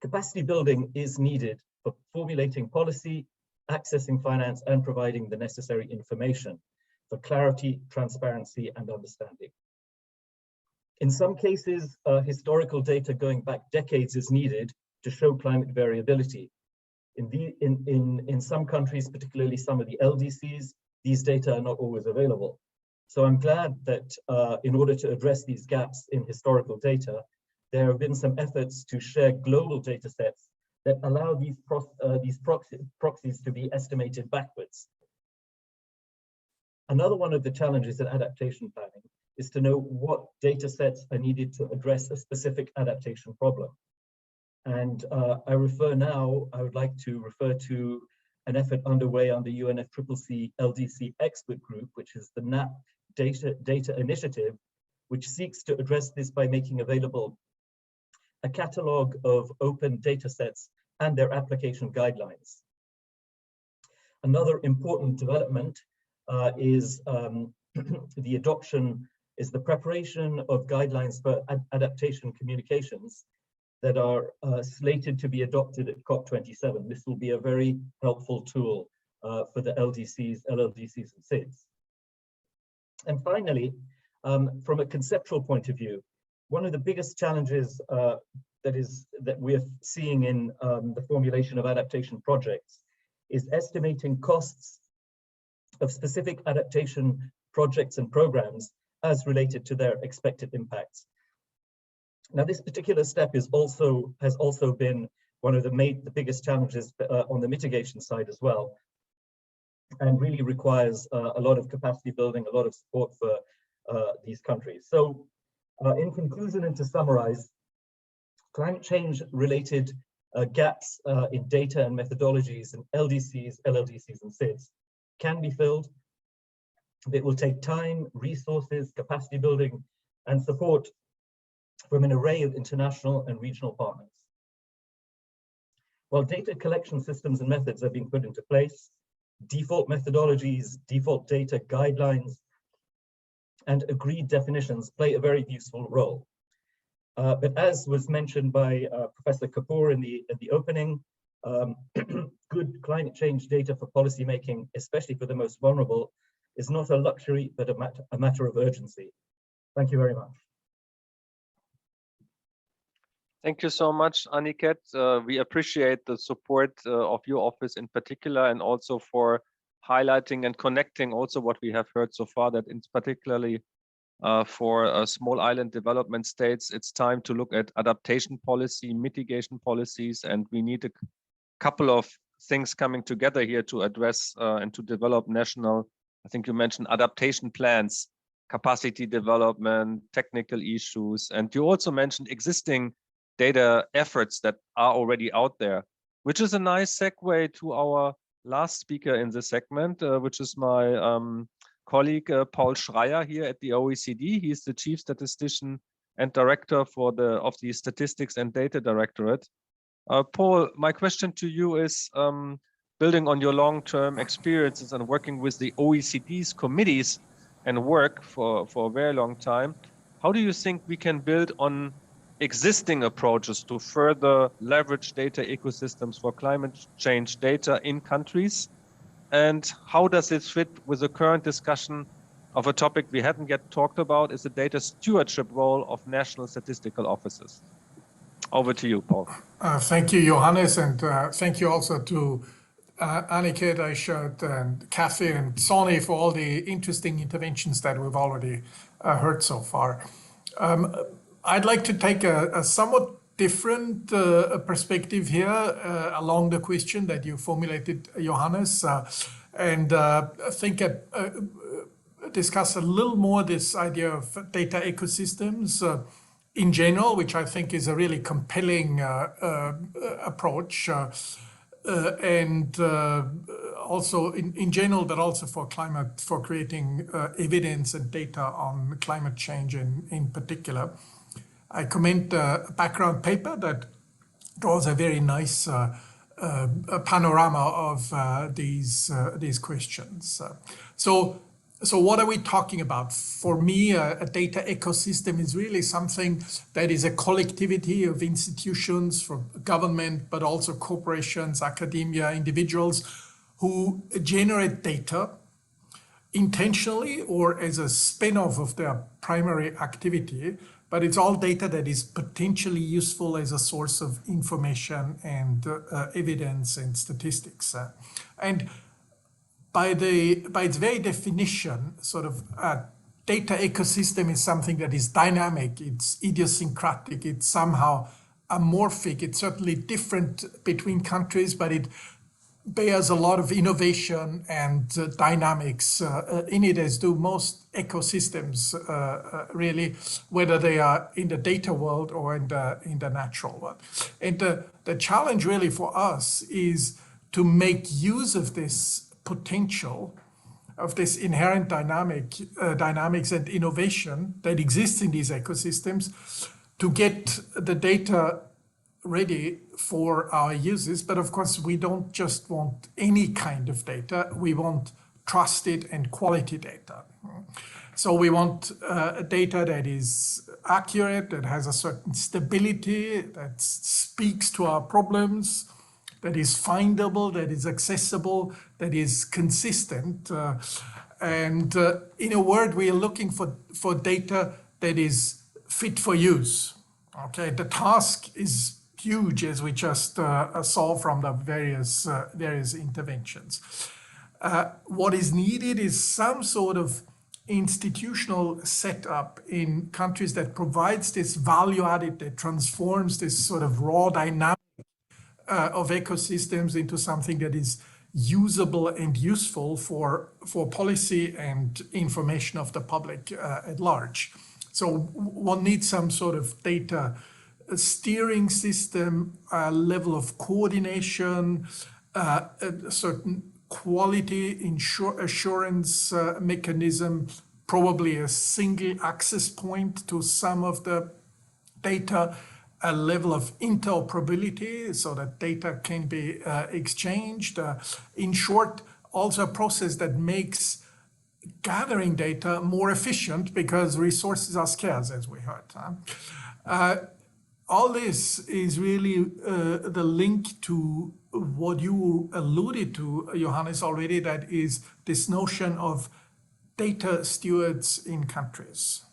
Speaker 8: Capacity building is needed for formulating policy, accessing finance, and providing the necessary information for clarity, transparency, and understanding. In some cases, historical data going back decades is needed to show climate variability. In some countries, particularly some of the LDCs, these data are not always available. So I'm glad that in order to address these gaps in historical data, there have been some efforts to share global data sets that allow these proxies to be estimated backwards. Another one of the challenges in adaptation planning is to know what data sets are needed to address a specific adaptation problem. And I would like to refer to an effort underway on the UNFCCC LDC expert group, which is the NAP data initiative, which seeks to address this by making available a catalog of open data sets and their application guidelines. Another important development is the preparation of guidelines for adaptation communications that are slated to be adopted at COP27. This will be a very helpful tool for the LDCs, LLDCs, and SIDS. And finally, from a conceptual point of view, one of the biggest challenges that we're seeing in the formulation of adaptation projects is estimating costs of specific adaptation projects and programs as related to their expected impacts. Now, this particular step has also been one of the biggest challenges on the mitigation side as well, and really requires a lot of capacity building, a lot of support for these countries. So, in conclusion and to summarize, climate change related gaps in data and methodologies in LDCs, LLDCs, and SIDS can be filled. It will take time, resources, capacity building, and support from an array of international and regional partners. While data collection systems and methods are being put into place, default methodologies, default data guidelines, and agreed definitions play a very useful role. But as was mentioned by Professor Kapoor in the opening, good climate change data for policymaking, especially for the most vulnerable, is not a luxury, but a matter of urgency. Thank you very much.
Speaker 3: Thank you so much, Aniket. We appreciate the support of your office in particular, and also for highlighting and connecting also what we have heard so far, that it's particularly for small island development states, it's time to look at adaptation policy, mitigation policies, and we need a couple of things coming together here to address and to develop national, I think you mentioned adaptation plans, capacity development, technical issues, and you also mentioned existing data efforts that are already out there, which is a nice segue to our last speaker in this segment, which is my colleague Paul Schreyer here at the OECD. He is the Chief Statistician and Director of the Statistics and Data Directorate. Paul, my question to you is, building on your long-term experiences and working with the OECD's committees and work for a very long time, how do you think we can build on existing approaches to further leverage data ecosystems for climate change data in countries? And how does it fit with the current discussion of a topic we haven't yet talked about, is the data stewardship role of national statistical offices? Over to you, Paul.
Speaker 9: Thank you, Johannes, and thank you also to Aniket, Aishat, and Kathy and Sonny for all the interesting interventions that we've already heard so far. I'd like to take a somewhat different perspective here along the question that you formulated, Johannes, and I think discuss a little more this idea of data ecosystems in general, which I think is a really compelling approach, and also in general, but also for climate, for creating evidence and data on climate change in particular. I commend a background paper that draws a very nice panorama of these questions. So what are we talking about? For me, a data ecosystem is really something that is a collectivity of institutions from government, but also corporations, academia, individuals who generate data intentionally or as a spin-off of their primary activity. But it's all data that is potentially useful as a source of information and evidence and statistics. And by its very definition, sort of a data ecosystem is something that is dynamic, it's idiosyncratic, it's somehow amorphic, it's certainly different between countries, but it bears a lot of innovation and dynamics in it, as do most ecosystems, really, whether they are in the data world or in the natural world. And the challenge really for us is to make use of this potential, of this inherent dynamics and innovation that exists in these ecosystems, to get the data ready for our users. But of course, we don't just want any kind of data. We want trusted and quality data. So we want data that is accurate, that has a certain stability, that speaks to our problems, that is findable, that is accessible, that is consistent. And in a word, we are looking for data that is fit for use. Okay, the task is huge, as we just saw from the various interventions. What is needed is some sort of institutional setup in countries that provides this value added, that transforms this sort of raw dynamic of ecosystems into something that is usable and useful for policy and information of the public at large. So one needs some sort of data steering system, a level of coordination, a certain quality assurance mechanism, probably a single access point to some of the data, a level of interoperability so that data can be exchanged. In short, also a process that makes gathering data more efficient, because resources are scarce, as we heard. All this is really the link to what you alluded to, Johannes, already, that is this notion of data stewards in countries.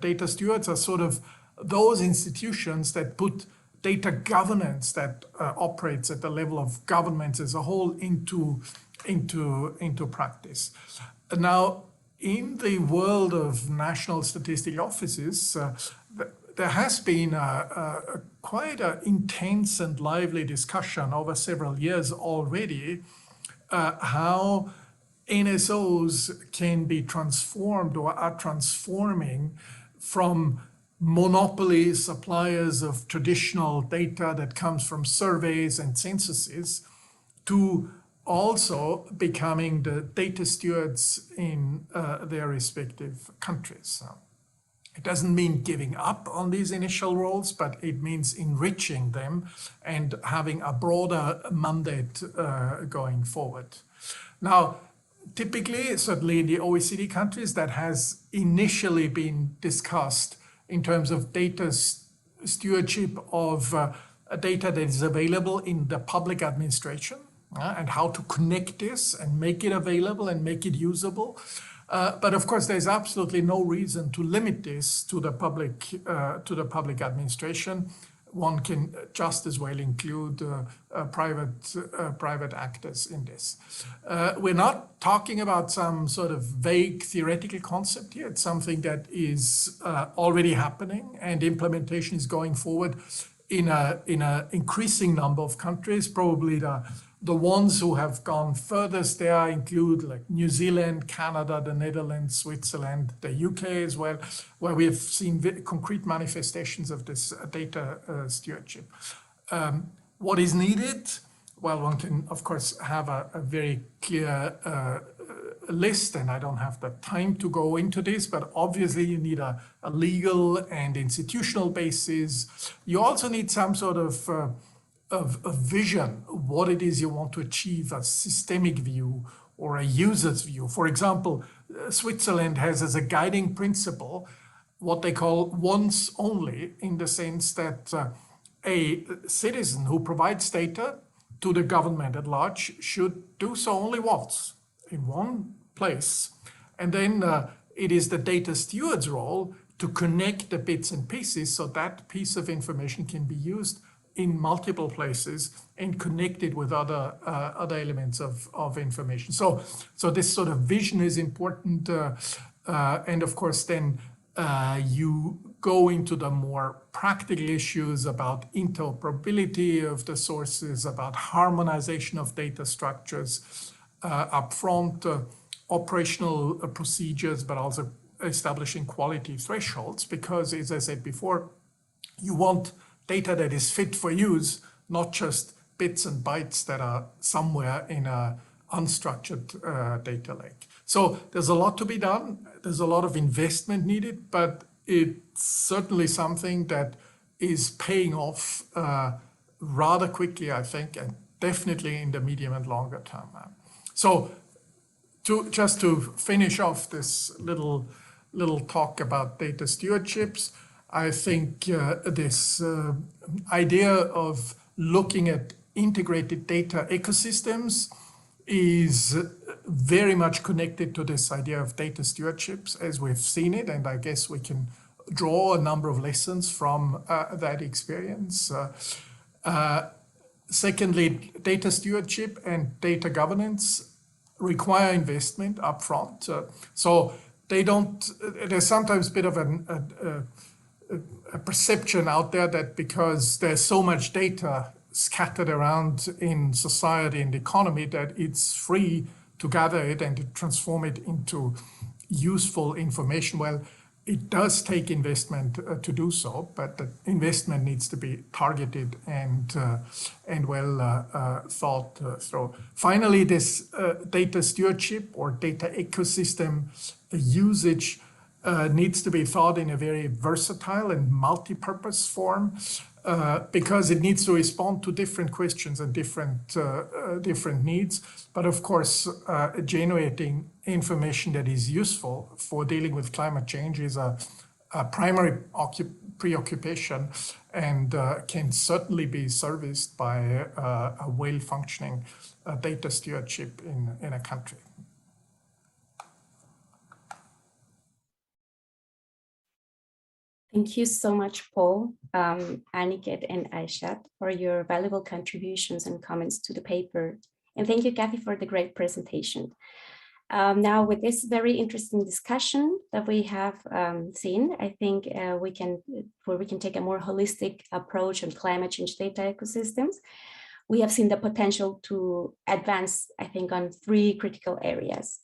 Speaker 9: Data stewards are sort of those institutions that put data governance that operates at the level of governments as a whole into practice. Now, in the world of national statistical offices, there has been quite an intense and lively discussion over several years already how NSOs can be transformed or are transforming from monopoly suppliers of traditional data that comes from surveys and censuses to also becoming the data stewards in their respective countries. It doesn't mean giving up on these initial roles, but it means enriching them and having a broader mandate going forward. Now, typically, certainly in the OECD countries, that has initially been discussed in terms of data stewardship of data that is available in the public administration and how to connect this and make it available and make it usable. But of course, there's absolutely no reason to limit this to the public administration. One can just as well include private actors in this. We're not talking about some sort of vague theoretical concept here. It's something that is already happening, and implementation is going forward in an increasing number of countries. Probably the ones who have gone furthest there include like New Zealand, Canada, the Netherlands, Switzerland, the UK as well, where we have seen concrete manifestations of this data stewardship. What is needed? Well, one can, of course, have a very clear list, and I don't have the time to go into this, but obviously you need a legal and institutional basis. You also need some sort of vision, what it is you want to achieve, a systemic view or a user's view. For example, Switzerland has as a guiding principle what they call once only, in the sense that a citizen who provides data to the government at large should do so only once in one place. And then it is the data steward's role to connect the bits and pieces so that piece of information can be used in multiple places and connected with other elements of information. So this sort of vision is important. And of course, then you go into the more practical issues about interoperability of the sources, about harmonization of data structures, upfront operational procedures, but also establishing quality thresholds, because as I said before, you want data that is fit for use, not just bits and bytes that are somewhere in a unstructured data lake. So there's a lot to be done. There's a lot of investment needed, but it's certainly something that is paying off rather quickly, I think, and definitely in the medium and longer term. So just to finish off this little talk about data stewardships, I think this idea of looking at integrated data ecosystems is very much connected to this idea of data stewardships as we've seen it, and I guess we can draw a number of lessons from that experience. Secondly, data stewardship and data governance require investment upfront. So they don't, there's sometimes a bit of a perception out there that because there's so much data scattered around in society and economy that it's free to gather it and to transform it into useful information. Well, it does take investment to do so, but the investment needs to be targeted and well thought through. Finally, this data stewardship or data ecosystem usage needs to be thought in a very versatile and multi-purpose form, because it needs to respond to different questions and different needs. But of course, generating information that is useful for dealing with climate change is a primary preoccupation, and can certainly be serviced by a well-functioning data stewardship in a country.
Speaker 1: Thank you so much, Paul, Aniket, and Aishat for your valuable contributions and comments to the paper. And thank you, Kathy, for the great presentation. Now, with this very interesting discussion that we have seen, I think we can take a more holistic approach on climate change data ecosystems. We have seen the potential to advance, I think, on 3 critical areas.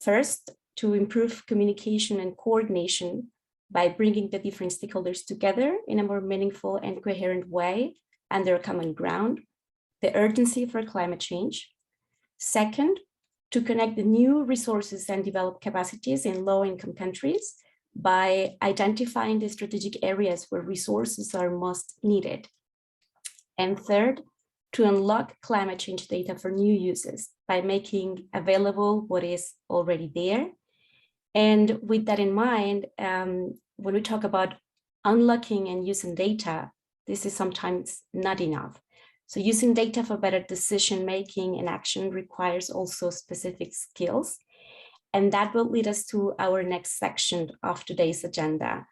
Speaker 1: First, to improve communication and coordination by bringing the different stakeholders together in a more meaningful and coherent way under a common ground, the urgency for climate change. Second, to connect the new resources and develop capacities in low-income countries by identifying the strategic areas where resources are most needed. And third, to unlock climate change data for new uses by making available what is already there. And with that in mind, when we talk about unlocking and using data, this is sometimes not enough. So using data for better decision-making and action requires also specific skills. And that will lead us to our next section of today's agenda,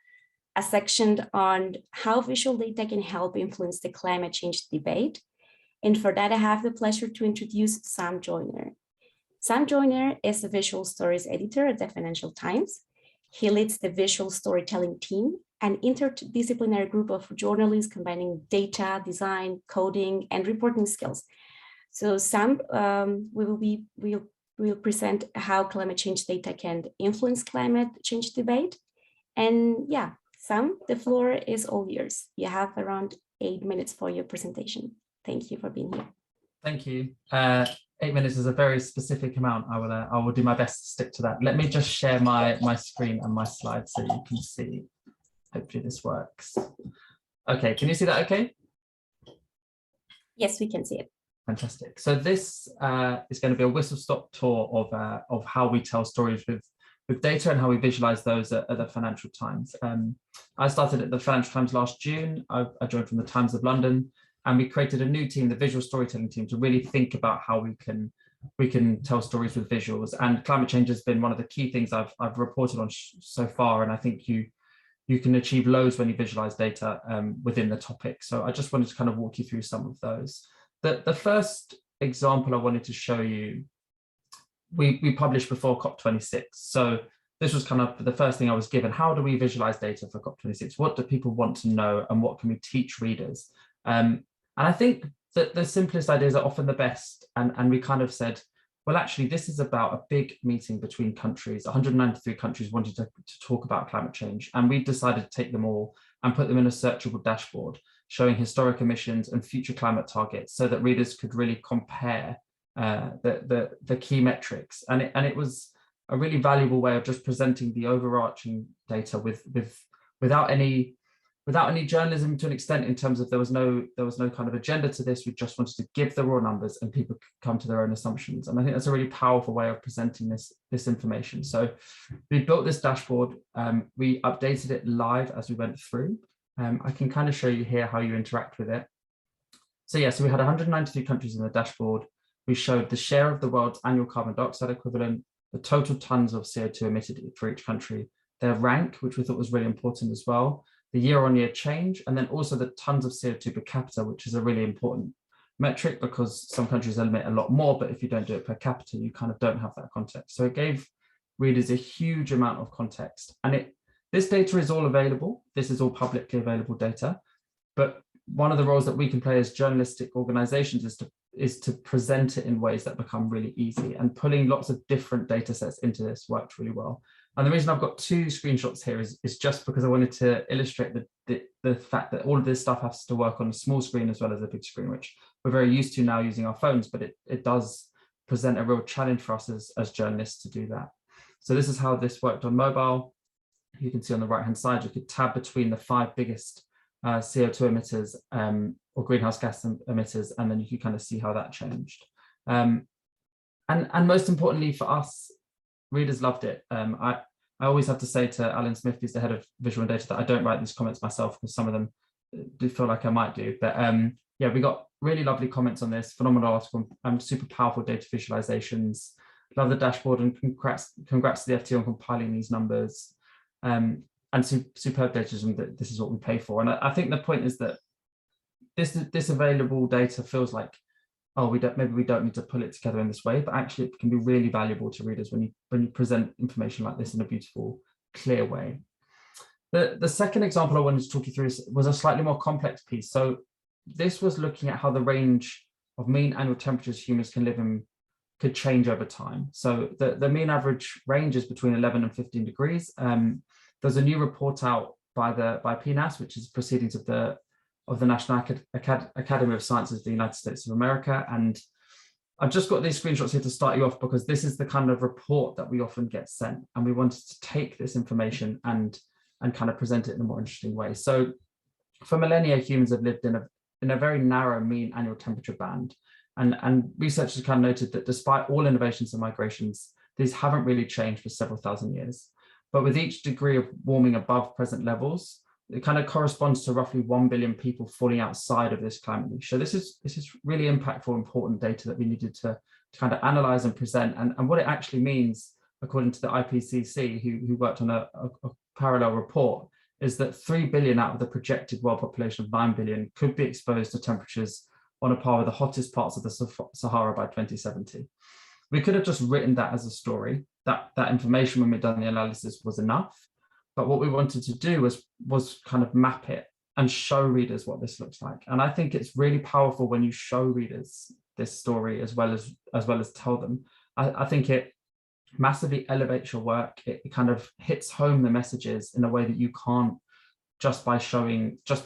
Speaker 1: a section on how visual data can help influence the climate change debate. And for that, I have the pleasure to introduce Sam Joyner. Sam Joyner is a visual stories editor at the Financial Times. He leads the visual storytelling team, an interdisciplinary group of journalists combining data, design, coding, and reporting skills. So Sam we'll present how climate change data can influence climate change debate. And yeah, Sam, the floor is all yours. You have around 8 minutes for your presentation. Thank you for being here.
Speaker 10: Thank you. 8 minutes is a very specific amount. I will do my best to stick to that. Let me just share my screen and my slides so you can see. Hopefully this works. Okay, can you see that okay?
Speaker 1: Yes, we can see it.
Speaker 10: Fantastic. So this is going to be a whistle-stop tour of how we tell stories with data and how we visualize those at the Financial Times. I started at the Financial Times last June. I joined from the Times of London. And we created a new team, the visual storytelling team, to really think about how we can tell stories with visuals. And climate change has been one of the key things I've reported on so far. And I think you can achieve loads when you visualize data within the topic. So I just wanted to kind of walk you through some of those. The first example I wanted to show you, we published before COP26. So this was kind of the first thing I was given. How do we visualize data for COP26? What do people want to know, and what can we teach readers? And I think that the simplest ideas are often the best. And we kind of said, well, actually, this is about a big meeting between countries. 193 countries wanted to talk about climate change. And we decided to take them all and put them in a searchable dashboard showing historic emissions and future climate targets so that readers could really compare the key metrics. And it was a really valuable way of just presenting the overarching data without any journalism, to an extent, in terms of there was no kind of agenda to this. We just wanted to give the raw numbers and people could come to their own assumptions. And I think that's a really powerful way of presenting this information. So we built this dashboard. We updated it live as we went through. I can kind of show you here how you interact with it. So yeah, so we had 193 countries in the dashboard. We showed the share of the world's annual carbon dioxide equivalent, the total tons of CO2 emitted for each country, their rank, which we thought was really important as well, the year-on-year change, and then also the tons of CO2 per capita, which is a really important metric because some countries emit a lot more, but if you don't do it per capita, you kind of don't have that context. So it gave readers a huge amount of context. And this data is all available. This is all publicly available data. But one of the roles that we can play as journalistic organizations is to present it in ways that become really easy, and pulling lots of different data sets into this worked really well. And the reason I've got two screenshots here is just because I wanted to illustrate the fact that all of this stuff has to work on a small screen as well as a big screen, which we're very used to now using our phones, but it does present a real challenge for us as journalists to do that. So this is how this worked on mobile. You can see on the right-hand side, you could tab between the 5 biggest CO2 emitters or greenhouse gas emitters, and then you can kind of see how that changed. And most importantly for us, readers loved it. I always have to say to Alan Smith, who's the head of visual and data, that I don't write these comments myself because some of them do feel like I might do. But yeah, we got really lovely comments on this, phenomenal article, super powerful data visualizations. Love the dashboard, and congrats to the FT on compiling these numbers. And superb data, that this is what we pay for. And I think the point is that this available data feels like, oh, maybe we don't need to pull it together in this way, but actually it can be really valuable to readers when you present information like this in a beautiful, clear way. The second example I wanted to talk you through was a slightly more complex piece. So this was looking at how the range of mean annual temperatures humans can live in could change over time. So the mean average range is between 11 and 15 degrees. There's a new report out by PNAS, which is Proceedings of the National Academy of Sciences of the United States of America. And I've just got these screenshots here to start you off because this is the kind of report that we often get sent. And we wanted to take this information and kind of present it in a more interesting way. So for millennia, humans have lived in a very narrow mean annual temperature band. And researchers kind of noted that despite all innovations and migrations, these haven't really changed for several thousand years. But with each degree of warming above present levels, it kind of corresponds to roughly 1 billion people falling outside of this climate niche. So this is really impactful, important data that we needed to kind of analyze and present. And what it actually means, according to the IPCC, who worked on a parallel report, is that 3 billion out of the projected world population of 9 billion could be exposed to temperatures on a par with the hottest parts of the Sahara by 2070. We could have just written that as a story. That information when we'd done the analysis was enough. But what we wanted to do was kind of map it and show readers what this looks like. And I think it's really powerful when you show readers this story as well as tell them. I think it massively elevates your work. It kind of hits home the messages in a way that you can't just by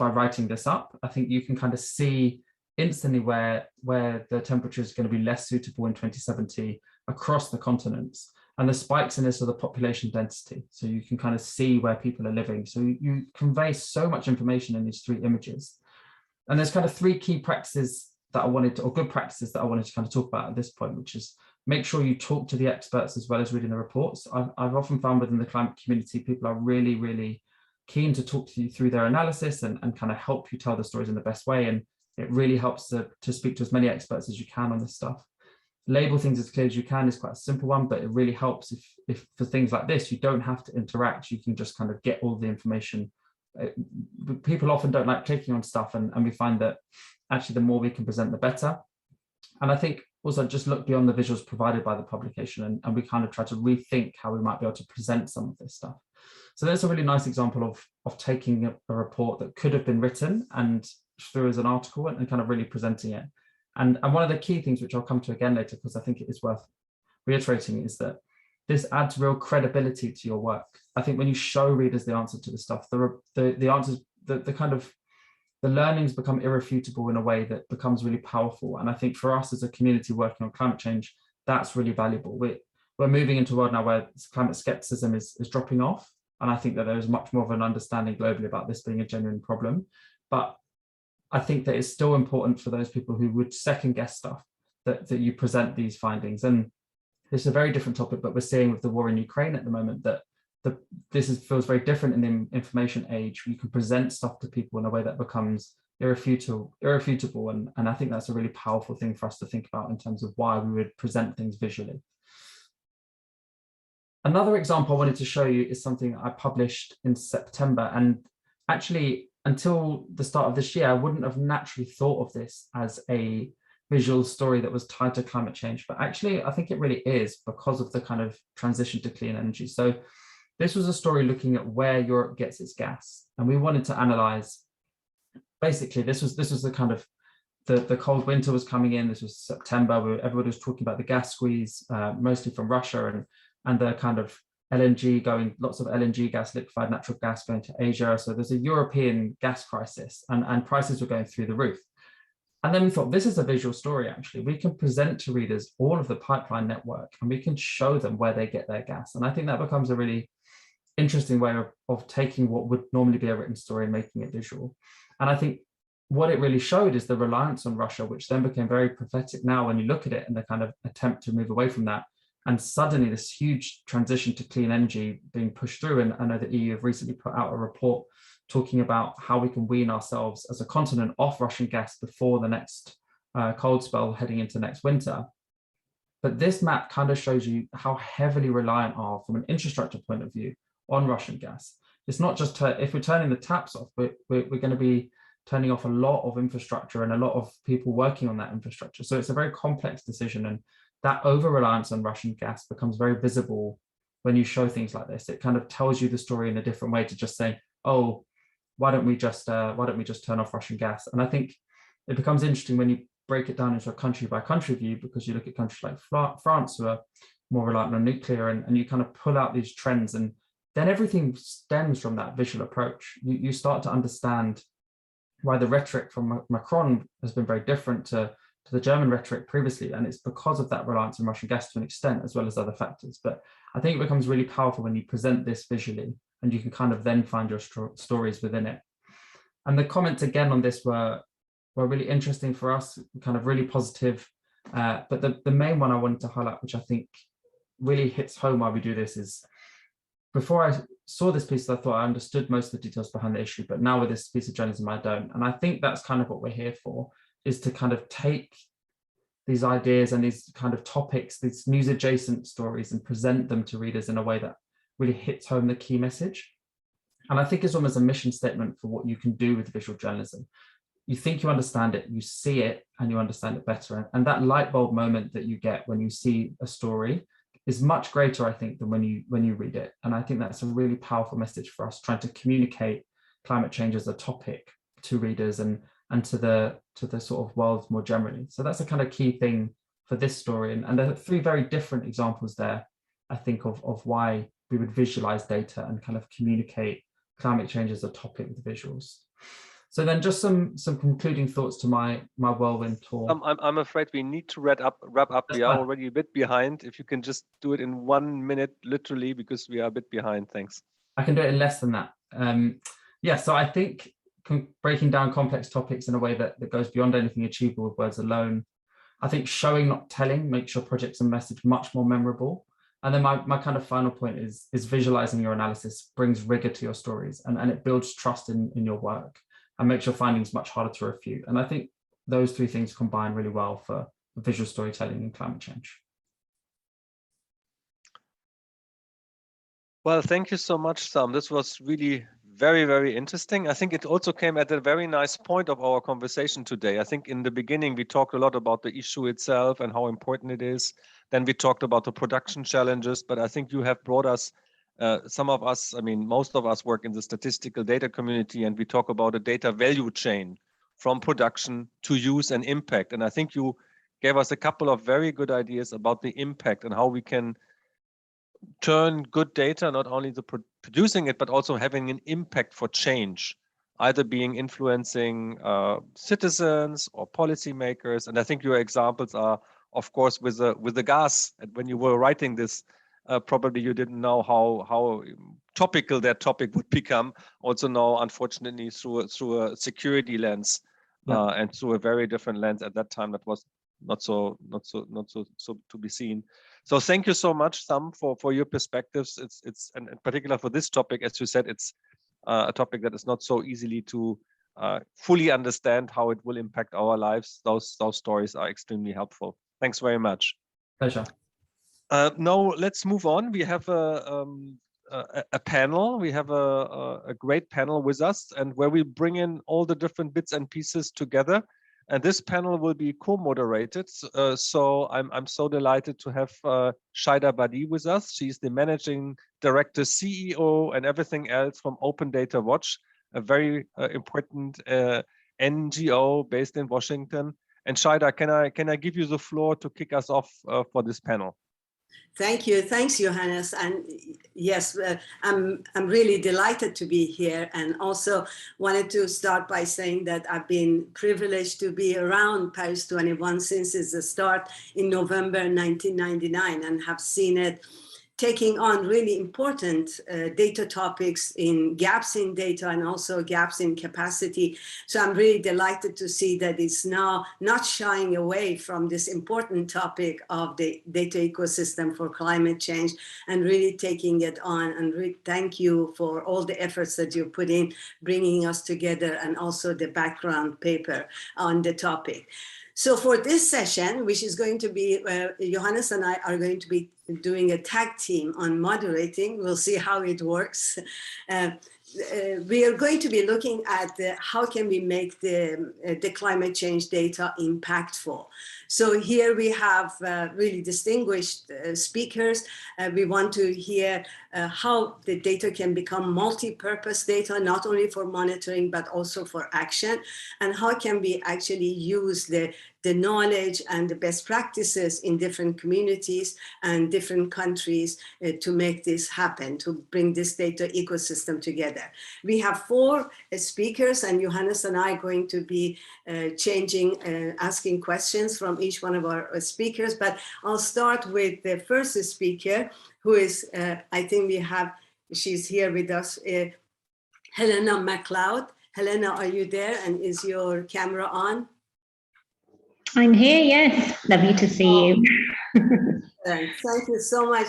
Speaker 10: writing this up. I think you can kind of see instantly where the temperature is going to be less suitable in 2070 across the continents. And the spikes in this are the population density. So you can kind of see where people are living. So you convey so much information in these 3 images. And there's kind of 3 key practices that I wanted to, or good practices that I wanted to kind of talk about at this point, which is make sure you talk to the experts as well as reading the reports. I've often found within the climate community, people are really, really keen to talk to you through their analysis and kind of help you tell the stories in the best way. And it really helps to speak to as many experts as you can on this stuff. Label things as clear as you can is quite a simple one, but it really helps if for things like this, you don't have to interact, you can just kind of get all the information. People often don't like clicking on stuff, and we find that actually the more we can present, the better. And I think also just look beyond the visuals provided by the publication, and we kind of try to rethink how we might be able to present some of this stuff. So that's a really nice example of taking a report that could have been written and through as an article and kind of really presenting it. And one of the key things, which I'll come to again later, because I think it is worth reiterating, is that this adds real credibility to your work. I think when you show readers the answer to the stuff, the answers, the learnings become irrefutable in a way that becomes really powerful. And I think for us as a community working on climate change, that's really valuable. We're moving into a world now where climate skepticism is dropping off. And I think that there is much more of an understanding globally about this being a genuine problem. But I think that it's still important for those people who would second guess stuff that you present these findings. And it's a very different topic, but we're seeing with the war in Ukraine at the moment that feels very different in the information age. You can present stuff to people in a way that becomes irrefutable. And I think that's a really powerful thing for us to think about in terms of why we would present things visually. Another example I wanted to show you is something I published in September. And actually, until the start of this year, I wouldn't have naturally thought of this as a visual story that was tied to climate change. But actually, I think it really is because of the kind of transition to clean energy. So this was a story looking at where Europe gets its gas. And we wanted to analyze, basically, this was the kind of, the cold winter was coming in. This was September, where everybody was talking about the gas squeeze, mostly from Russia, and the kind of LNG going, lots of LNG gas, liquefied natural gas going to Asia. So there's a European gas crisis and prices were going through the roof. And then we thought, this is a visual story, actually. We can present to readers all of the pipeline network and we can show them where they get their gas. And I think that becomes a really interesting way of taking what would normally be a written story and making it visual. And I think what it really showed is the reliance on Russia, which then became very prophetic now when you look at it and the kind of attempt to move away from that. And suddenly this huge transition to clean energy being pushed through. And I know the EU have recently put out a report talking about how we can wean ourselves as a continent off Russian gas before the next cold spell heading into next winter. But this map kind of shows you how heavily reliant are, from an infrastructure point of view, on Russian gas. It's not just, if we're turning the taps off, we're going to be turning off a lot of infrastructure and a lot of people working on that infrastructure. So it's a very complex decision. And that over-reliance on Russian gas becomes very visible when you show things like this. It kind of tells you the story in a different way to just say, oh, why don't we just turn off Russian gas? And I think it becomes interesting when you break it down into a country by country view, because you look at countries like France, who are more reliant on nuclear, and you kind of pull out these trends, and then everything stems from that visual approach. You start to understand why the rhetoric from Macron has been very different to the German rhetoric previously, and it's because of that reliance on Russian gas to an extent, as well as other factors. But I think it becomes really powerful when you present this visually, and you can kind of then find your stories within it. And the comments again on this were really interesting for us, kind of really positive. But the main one I wanted to highlight, which I think really hits home why we do this, is before I saw this piece, I thought I understood most of the details behind the issue, but now with this piece of journalism, I don't. And I think that's kind of what we're here for, is to kind of take these ideas and these kind of topics, these news adjacent stories, and present them to readers in a way that really hits home the key message. And I think it's almost a mission statement for what you can do with visual journalism. You think you understand it, you see it, and you understand it better. And that light bulb moment that you get when you see a story is much greater, I think, than when you read it. And I think that's a really powerful message for us, trying to communicate climate change as a topic to readers and to the sort of world more generally. So that's a kind of key thing for this story. And there are three very different examples there, I think, of why we would visualize data and kind of communicate climate change as a topic with visuals. So then just some concluding thoughts to my whirlwind tour.
Speaker 3: I'm afraid we need to wrap up. We are already a bit behind. If you can just do it in 1 minute, literally, because we are a bit behind. Thanks.
Speaker 10: I can do it in less than that. Yeah, so I think breaking down complex topics in a way that goes beyond anything achievable with words alone. I think showing, not telling, makes your projects and message much more memorable. And then my kind of final point is visualizing your analysis brings rigor to your stories, and it builds trust in your work and makes your findings much harder to refute. And I think those three things combine really well for visual storytelling and climate change.
Speaker 3: Well, thank you so much, Sam. This was really very, very interesting. I think it also came at a very nice point of our conversation today. I think in the beginning, we talked a lot about the issue itself and how important it is. Then we talked about the production challenges, but I think you have brought us, some of us, I mean, most of us work in the statistical data community, and we talk about a data value chain from production to use and impact. And I think you gave us a couple of very good ideas about the impact and how we can turn good data, not only the producing it, but also having an impact for change, either being influencing citizens or policymakers. And I think your examples are, of course, with the gas. And when you were writing this, probably you didn't know how topical that topic would become. Also now, unfortunately, through a security lens, and through a very different lens at that time that was not so to be seen. So thank you so much, Sam, for your perspectives. It's and in particular for this topic, as you said, it's a topic that is not so easily to fully understand how it will impact our lives. Those stories are extremely helpful. Thanks very much.
Speaker 10: Pleasure.
Speaker 3: Now let's move on. We have a panel. We have a great panel with us, and where we bring in all the different bits and pieces together. And this panel will be co-moderated. So I'm so delighted to have Schroeder with us. She's the managing director, CEO, and everything else from Open Data Watch, a very important NGO based in Washington. And Schroeder, can I give you the floor to kick us off for this panel?
Speaker 11: Thank you. Thanks, Johannes. And yes, I'm really delighted to be here, and also wanted to start by saying that I've been privileged to be around Paris 21 since its start in November 1999, and have seen it taking on really important data topics in gaps in data and also gaps in capacity. So I'm really delighted to see that it's now not shying away from this important topic of the data ecosystem for climate change, and really taking it on. And really thank you for all the efforts that you put in bringing us together, and also the background paper on the topic. So for this session, which is going to be, Johannes and I are going to be doing a tag team on moderating. We'll see how it works. We are going to be looking at how can we make the climate change data impactful. So here we have really distinguished speakers. We want to hear how the data can become multi-purpose data, not only for monitoring, but also for action, and how can we actually use the knowledge and the best practices in different communities and different countries to make this happen, to bring this data ecosystem together. We have 4 speakers, and Johannes and I are going to be asking questions from each one of our speakers, but I'll start with the first speaker, who is, I think she's here with us, Helena MacLeod. Helena, are you there, and is your camera on?
Speaker 12: I'm here, yes. Lovely to see you.
Speaker 11: Thank you so much,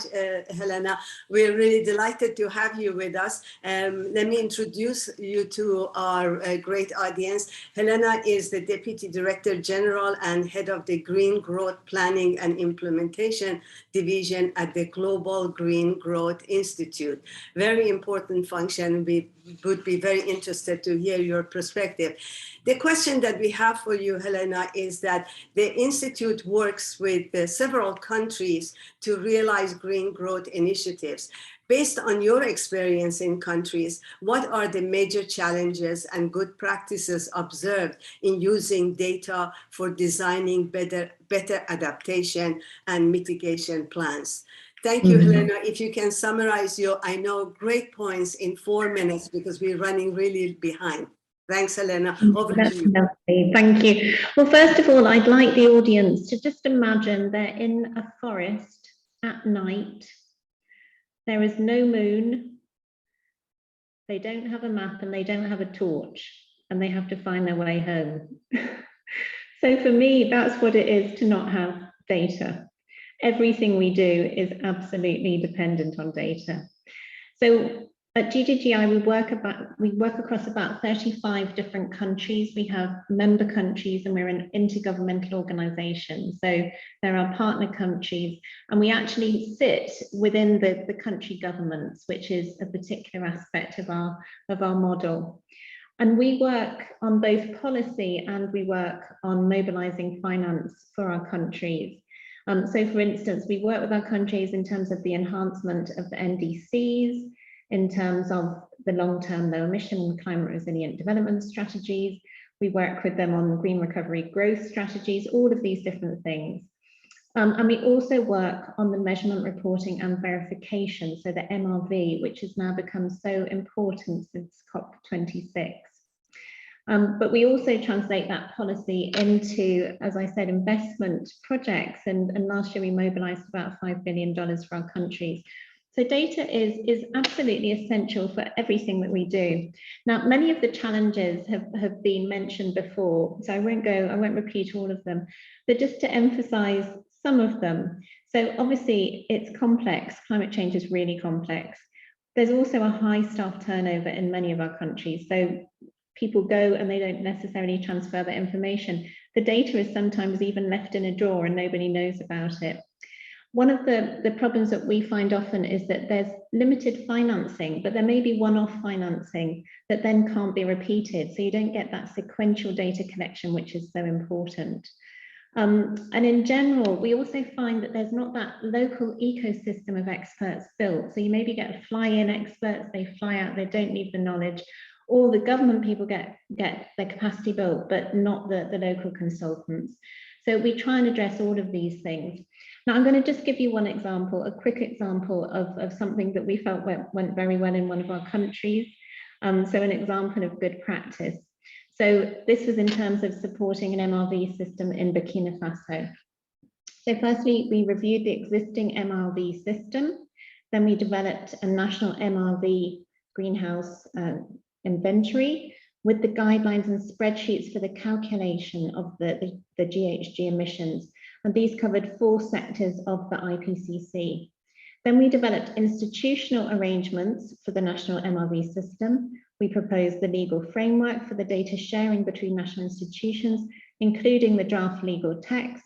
Speaker 11: Helena. We're really delighted to have you with us. Let me introduce you to our great audience. Helena is the Deputy Director General and Head of the Green Growth Planning and Implementation Division at the Global Green Growth Institute. Very important function. We would be very interested to hear your perspective. The question that we have for you, Helena, is that the Institute works with several countries to realize green growth initiatives. Based on your experience in countries, what are the major challenges and good practices observed in using data for designing better adaptation and mitigation plans? Thank you, Helena. If you can summarize your, I know, great points in 4 minutes, because we're running really behind. Thanks, Helena. Over to you.
Speaker 12: Lovely. Thank you. Well, first of all, I'd like the audience to just imagine they're in a forest at night. There is no moon. They don't have a map and they don't have a torch, and they have to find their way home. So for me, that's what it is to not have data. Everything we do is absolutely dependent on data. So At GGGI, we work across about 35 different countries. We have member countries and we're an intergovernmental organization. So there are partner countries and we actually sit within the country governments, which is a particular aspect of our model. And we work on both policy and we work on mobilizing finance for our countries. So for instance, we work with our countries in terms of the enhancement of the NDCs, in terms of the long-term low emission and climate resilient development strategies. We work with them on green recovery growth strategies, all of these different things. And we also work on the measurement, reporting and verification, so the MRV, which has now become so important since COP26. But we also translate that policy into, as I said, investment projects. And last year we mobilized about $5 billion for our countries. So data is absolutely essential for everything that we do. Now, many of the challenges have been mentioned before, so I won't repeat all of them, but just to emphasize some of them. So obviously it's complex, climate change is really complex. There's also a high staff turnover in many of our countries. So people go and they don't necessarily transfer the information. The data is sometimes even left in a drawer and nobody knows about it. One of the problems that we find often is that there's limited financing, but there may be one-off financing that then can't be repeated. So you don't get that sequential data collection, which is so important. And in general, we also find that there's not that local ecosystem of experts built. So you maybe get fly-in experts, they fly out, they don't need the knowledge. All the government people get their capacity built, but not the local consultants. So we try and address all of these things. Now, I'm going to just give you one example, a quick example of something that we felt went very well in one of our countries. So an example of good practice. So this was in terms of supporting an MRV system in Burkina Faso. So firstly, we reviewed the existing MRV system. Then we developed a national MRV greenhouse inventory with the guidelines and spreadsheets for the calculation of the GHG emissions. And these covered 4 sectors of the IPCC. Then we developed institutional arrangements for the national MRV system. We proposed the legal framework for the data sharing between national institutions, including the draft legal text,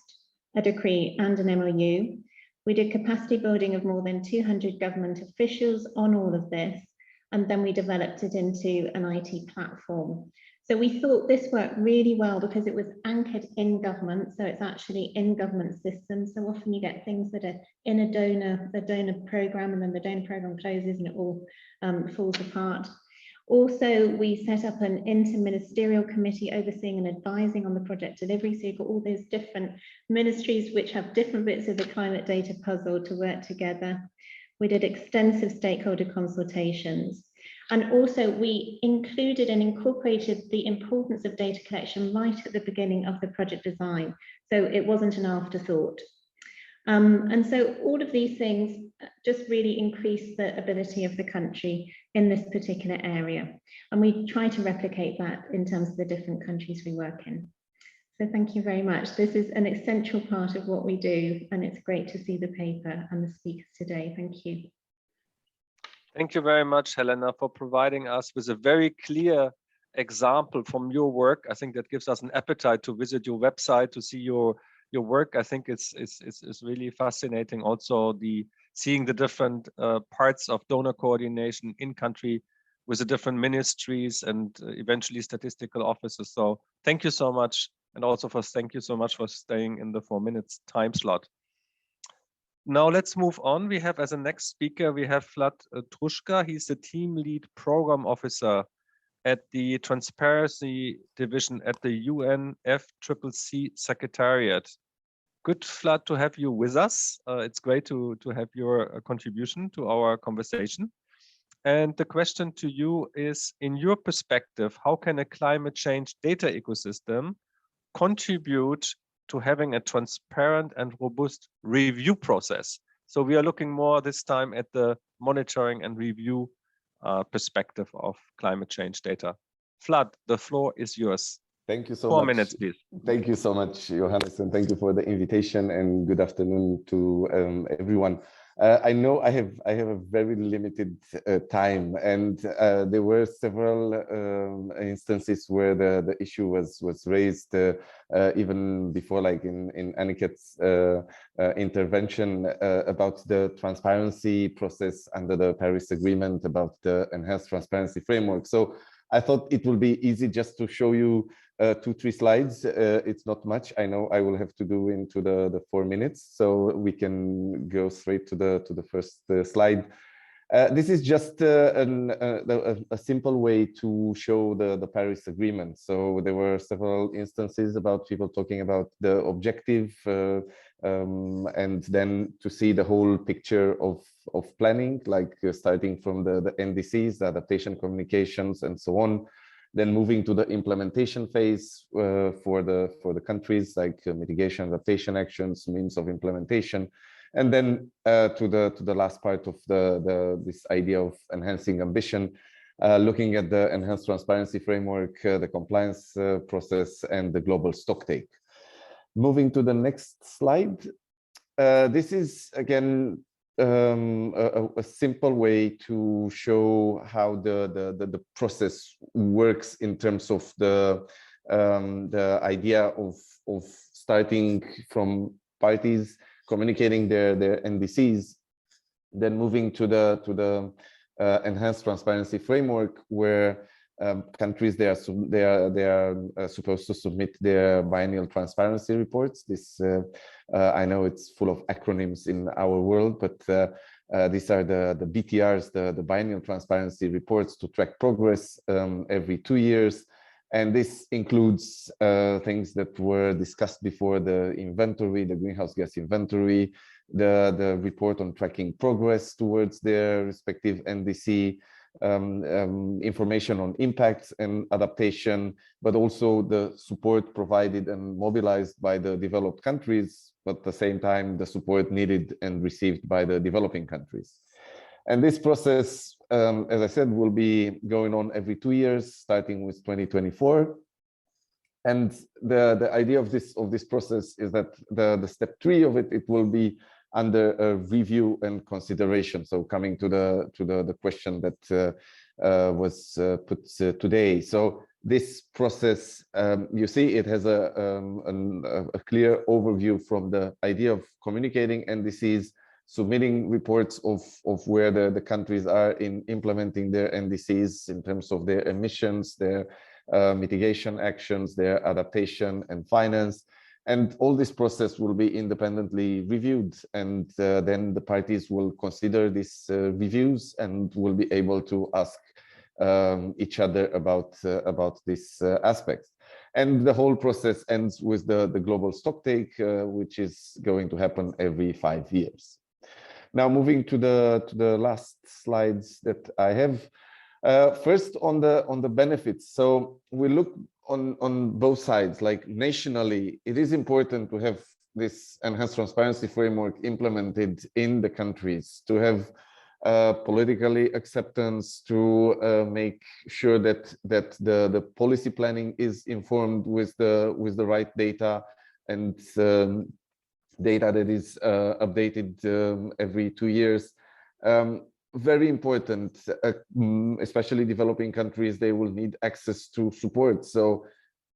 Speaker 12: a decree and an MOU. We did capacity building of more than 200 government officials on all of this. And then we developed it into an IT platform. So we thought this worked really well because it was anchored in government. So it's actually in government systems. So often you get things that are in the donor program, and then the donor program closes and it all falls apart. Also, we set up an interministerial committee overseeing and advising on the project delivery. So you've got all those different ministries which have different bits of the climate data puzzle to work together. We did extensive stakeholder consultations. And also we included and incorporated the importance of data collection right at the beginning of the project design. So it wasn't an afterthought. And so all of these things just really increase the ability of the country in this particular area. And we try to replicate that in terms of the different countries we work in. So thank you very much. This is an essential part of what we do, and it's great to see the paper and the speakers today. Thank you.
Speaker 3: Thank you very much, Helena, for providing us with a very clear example from your work. I think that gives us an appetite to visit your website, to see your work. I think it's really fascinating. Also, seeing the different parts of donor coordination in country with the different ministries and eventually statistical offices. So thank you so much. And also thank you so much for staying in the 4 minutes time slot. Now let's move on. We have as a next speaker, we have Vlad Trushka. He's the team lead program officer at the Transparency Division at the UNFCCC Secretariat. Good, Vlad, to have you with us. It's great to have your contribution to our conversation. And the question to you is, in your perspective, how can a climate change data ecosystem contribute to having a transparent and robust review process? So we are looking more this time at the monitoring and review perspective of climate change data. Vlad, the floor is yours.
Speaker 13: Thank you so
Speaker 3: 4
Speaker 13: much.
Speaker 3: minutes, please.
Speaker 13: Thank you so much, Johannes, and thank you for the invitation, and good afternoon to everyone. I know I have a very limited time, and there were several instances where the issue was raised even before, like in Aniket's intervention about the transparency process under the Paris Agreement, about the enhanced transparency framework. So I thought it will be easy just to show you 2-3 slides. It's not much. I know I will have to do into the 4 minutes, so we can go straight to the first slide. This is just a simple way to show the Paris Agreement. So there were several instances about people talking about the objective, and then to see the whole picture of planning, like starting from the NDCs, the adaptation communications, and so on. Then moving to the implementation phase for the countries, like mitigation, adaptation actions, means of implementation, and then to the last part of this idea of enhancing ambition, looking at the enhanced transparency framework, the compliance process, and the global stocktake. Moving to the next slide. This is again a simple way to show how the process works in terms of the idea of starting from parties communicating their NDCs, then moving to the enhanced transparency framework, where countries they are supposed to submit their biennial transparency reports. This I know it's full of acronyms in our world, but these are the BTRs, the biennial transparency reports, to track progress every 2 years. And this includes things that were discussed before: the inventory, the greenhouse gas inventory, the report on tracking progress towards their respective NDC, information on impacts and adaptation, but also the support provided and mobilized by the developed countries, but at the same time, the support needed and received by the developing countries. And this process, as I said, will be going on every 2 years, starting with 2024. And the idea of this process is that the step 3 of it will be under a review and consideration. So coming to the question that was put today. So this process, you see, it has a clear overview from the idea of communicating NDCs, submitting reports of where the countries are in implementing their NDCs in terms of their emissions, their mitigation actions, their adaptation and finance. And all this process will be independently reviewed, and then the parties will consider these reviews and will be able to ask each other about this aspect. And the whole process ends with the global stocktake, which is going to happen every 5 years. Now, moving to the last slides that I have. First, on the benefits. So we look on both sides. Like nationally, it is important to have this enhanced transparency framework implemented in the countries, to have politically acceptance, to make sure that the policy planning is informed with the right data, and data that is updated every 2 years. Very important, especially developing countries, they will need access to support. So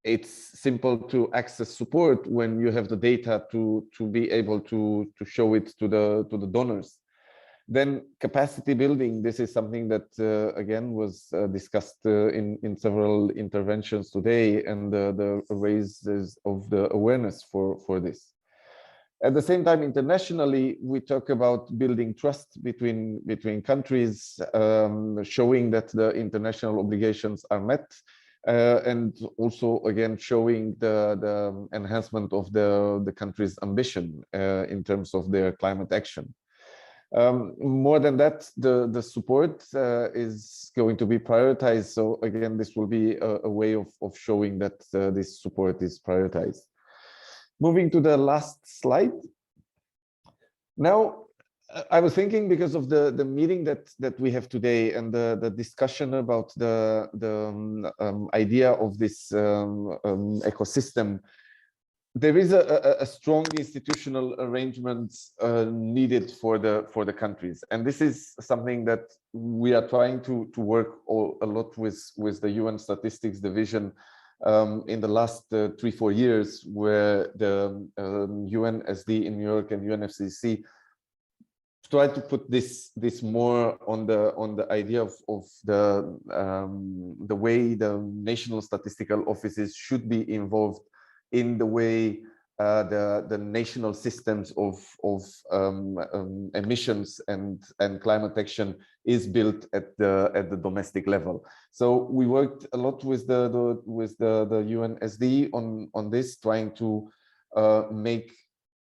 Speaker 13: it's simple to access support when you have the data to be able to show it to the donors. Then capacity building, this is something that again was discussed in several interventions today, and the raises of the awareness for this. At the same time, internationally, we talk about building trust between countries, showing that the international obligations are met, and also, again, showing the enhancement of the country's ambition in terms of their climate action. More than that, the support is going to be prioritized. So again, this will be a way of showing that this support is prioritized. Moving to the last slide. Now, I was thinking, because of the meeting that we have today and the discussion about the idea of this ecosystem, there is a strong institutional arrangement needed for the countries, and this is something that we are trying to work a lot with the UN Statistics Division in the last 3-4 years, where the UNSD in New York and UNFCCC try to put this more on the idea of the way the national statistical offices should be involved in the way the national systems of emissions and climate action is built at the domestic level. So we worked a lot with the UNSD on this, trying to make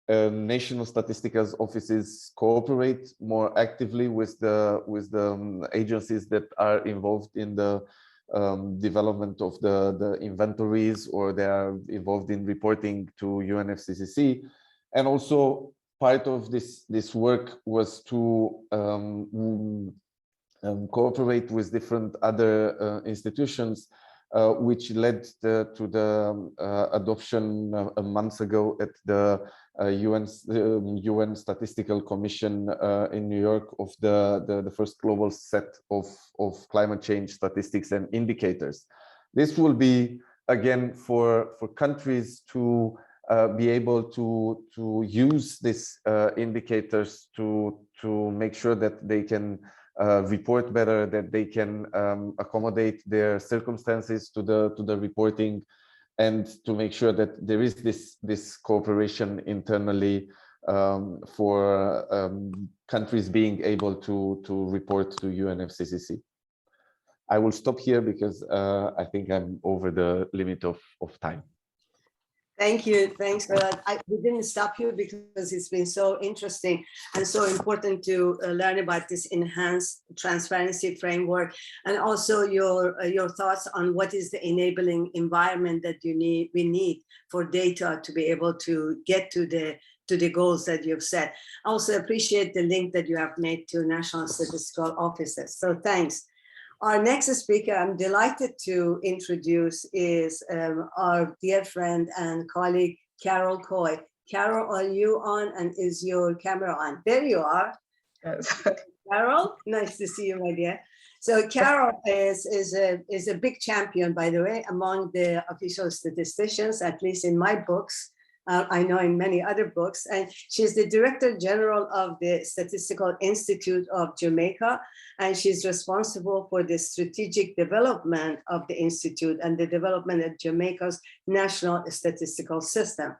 Speaker 13: national statistical offices cooperate more actively with the agencies that are involved in the development of the inventories, or they are involved in reporting to UNFCCC. And also part of this work was to cooperate with different other institutions, which led to the adoption a month ago at the UN Statistical Commission in New York of the first global set of climate change statistics and indicators. This will be, again, for countries to be able to use these indicators to make sure that they can report better, that they can accommodate their circumstances to the reporting, and to make sure that there is this cooperation internally for countries being able to report to UNFCCC. I will stop here because I think I'm over the limit of time.
Speaker 11: Thank you. Thanks for that. We didn't stop you because it's been so interesting and so important to learn about this enhanced transparency framework, and also your thoughts on what is the enabling environment that we need for data to be able to get to the goals that you've set. I also appreciate the link that you have made to national statistical offices. So thanks. Our next speaker, I'm delighted to introduce, is our dear friend and colleague, Carol Coy. Carol, are you on, and is your camera on? There you are. Yes. Carol, nice to see you, my dear. So Carol is a big champion, by the way, among the official statisticians, at least in my books. I know in many other books, and she's the Director General of the Statistical Institute of Jamaica, and she's responsible for the strategic development of the Institute and the development of Jamaica's national statistical system.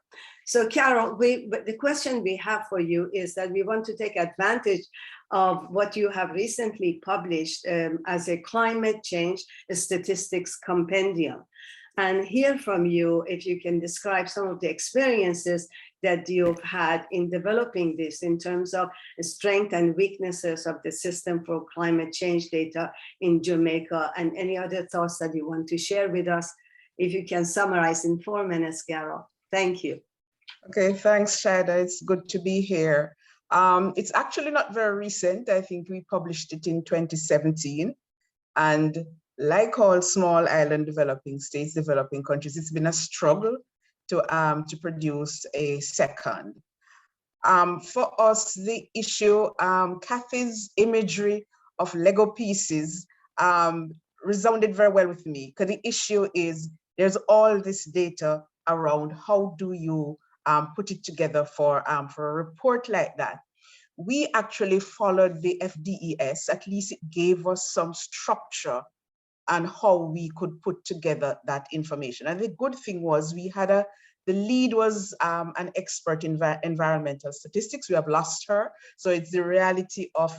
Speaker 11: So Carol, the question we have for you is that we want to take advantage of what you have recently published as a climate change statistics compendium, and hear from you if you can describe some of the experiences that you've had in developing this in terms of strengths and weaknesses of the system for climate change data in Jamaica, and any other thoughts that you want to share with us. If you can summarize in 4 minutes, Carol. Thank you.
Speaker 14: Okay, thanks, Shada. It's good to be here. It's actually not very recent. I think we published it in 2017. And like all small island developing states, developing countries, it's been a struggle to produce a second. For us, the issue, Kathy's imagery of Lego pieces resounded very well with me, because the issue is there's all this data around how do you put it together for a report like that. We actually followed the FDES, at least it gave us some structure and how we could put together that information. And the good thing was we had the lead was an expert in environmental statistics. We have lost her. So it's the reality of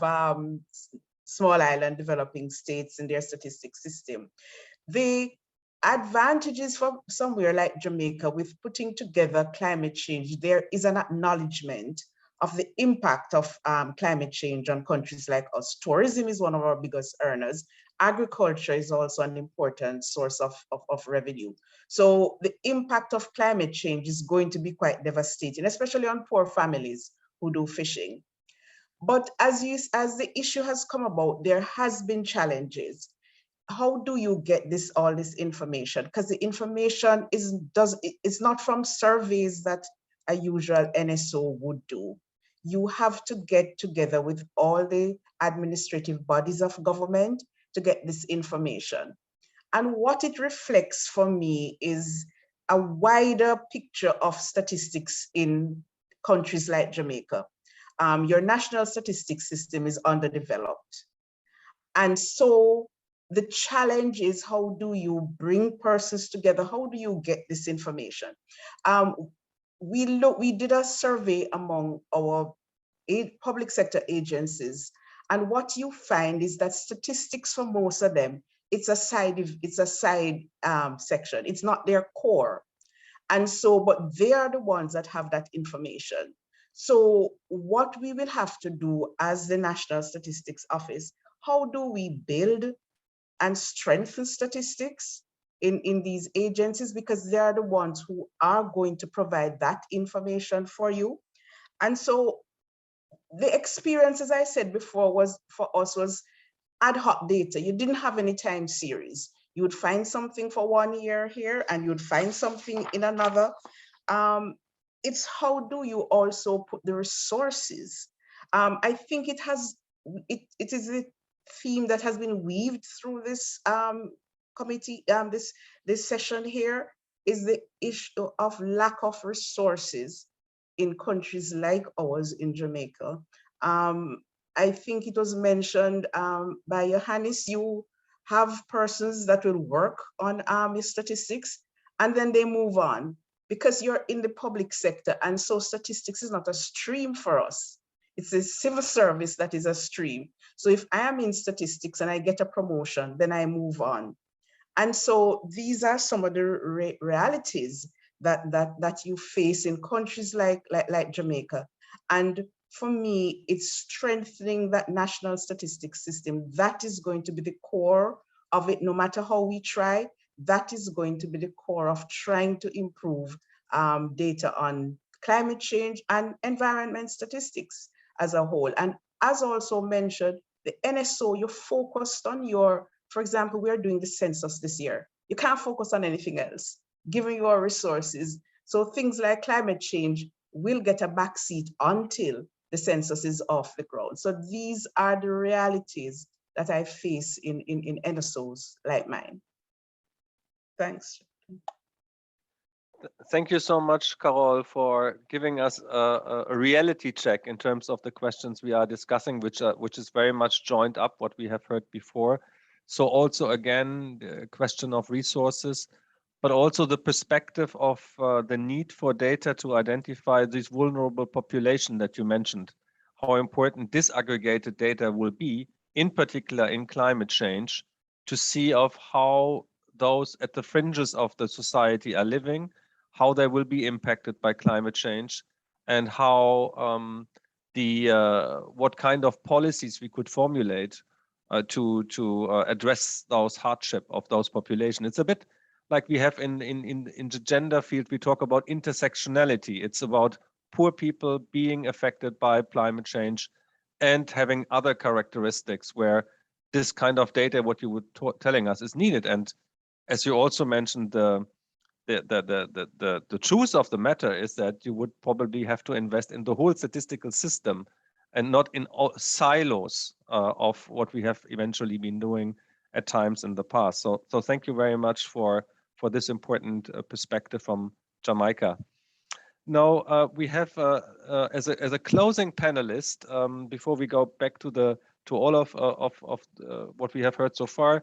Speaker 14: small island developing states and their statistics system. The advantages for somewhere like Jamaica with putting together climate change, there is an acknowledgement of the impact of climate change on countries like us. Tourism is one of our biggest earners. Agriculture is also an important source of revenue. So the impact of climate change is going to be quite devastating, especially on poor families who do fishing. But as the issue has come about, there has been challenges. how do you get all this information? Because the information it's not from surveys that a usual NSO would do. You have to get together with all the administrative bodies of government to get this information. And what it reflects for me is a wider picture of statistics in countries like Jamaica. Your national statistics system is underdeveloped. And so the challenge is, how do you bring persons together? How do you get this information? We did a survey among our public sector agencies, and what you find is that statistics for most of them, it's a side section. It's not their core. And so, but they are the ones that have that information. So what we will have to do as the National Statistics Office, how do we build and strengthen statistics in these agencies, because they are the ones who are going to provide that information for you. And so the experience, as I said before, was for us was ad hoc data. You didn't have any time series. You would find something for 1 year here and you'd find something in another. It's how do you also put the resources? I think it is a theme that has been weaved through this committee, this session here, is the issue of lack of resources in countries like ours in Jamaica. I think it was mentioned by Johannes, you have persons that will work on your statistics and then they move on because you're in the public sector. And so statistics is not a stream for us. It's a civil service that is a stream. So if I am in statistics and I get a promotion, then I move on. And so these are some of the realities that you face in countries like Jamaica. And for me, it's strengthening that national statistics system. That is going to be the core of it, no matter how we try. That is going to be the core of trying to improve data on climate change and environment statistics as a whole. And as also mentioned, the NSO, you're focused on for example, we're doing the census this year. You can't focus on anything else, given your resources. So things like climate change will get a backseat until the census is off the ground. So these are the realities that I face in NSOs like mine. Thanks.
Speaker 3: Thank you so much, Carol, for giving us a reality check in terms of the questions we are discussing, which is very much joined up what we have heard before. So also, again, the question of resources, but also the perspective of the need for data to identify this vulnerable population that you mentioned, how important disaggregated data will be, in particular in climate change, to see of how those at the fringes of the society are living, how they will be impacted by climate change, and how what kind of policies we could formulate to address those hardship of those population. It's a bit like we have in the gender field, we talk about intersectionality. It's about poor people being affected by climate change and having other characteristics where this kind of data, what you were telling us, is needed. And as you also mentioned, the truth of the matter is that you would probably have to invest in the whole statistical system and not in all silos of what we have eventually been doing at times in the past. So thank you very much for this important perspective from Jamaica. Now we have as a closing panelist, before we go back to all of what we have heard so far,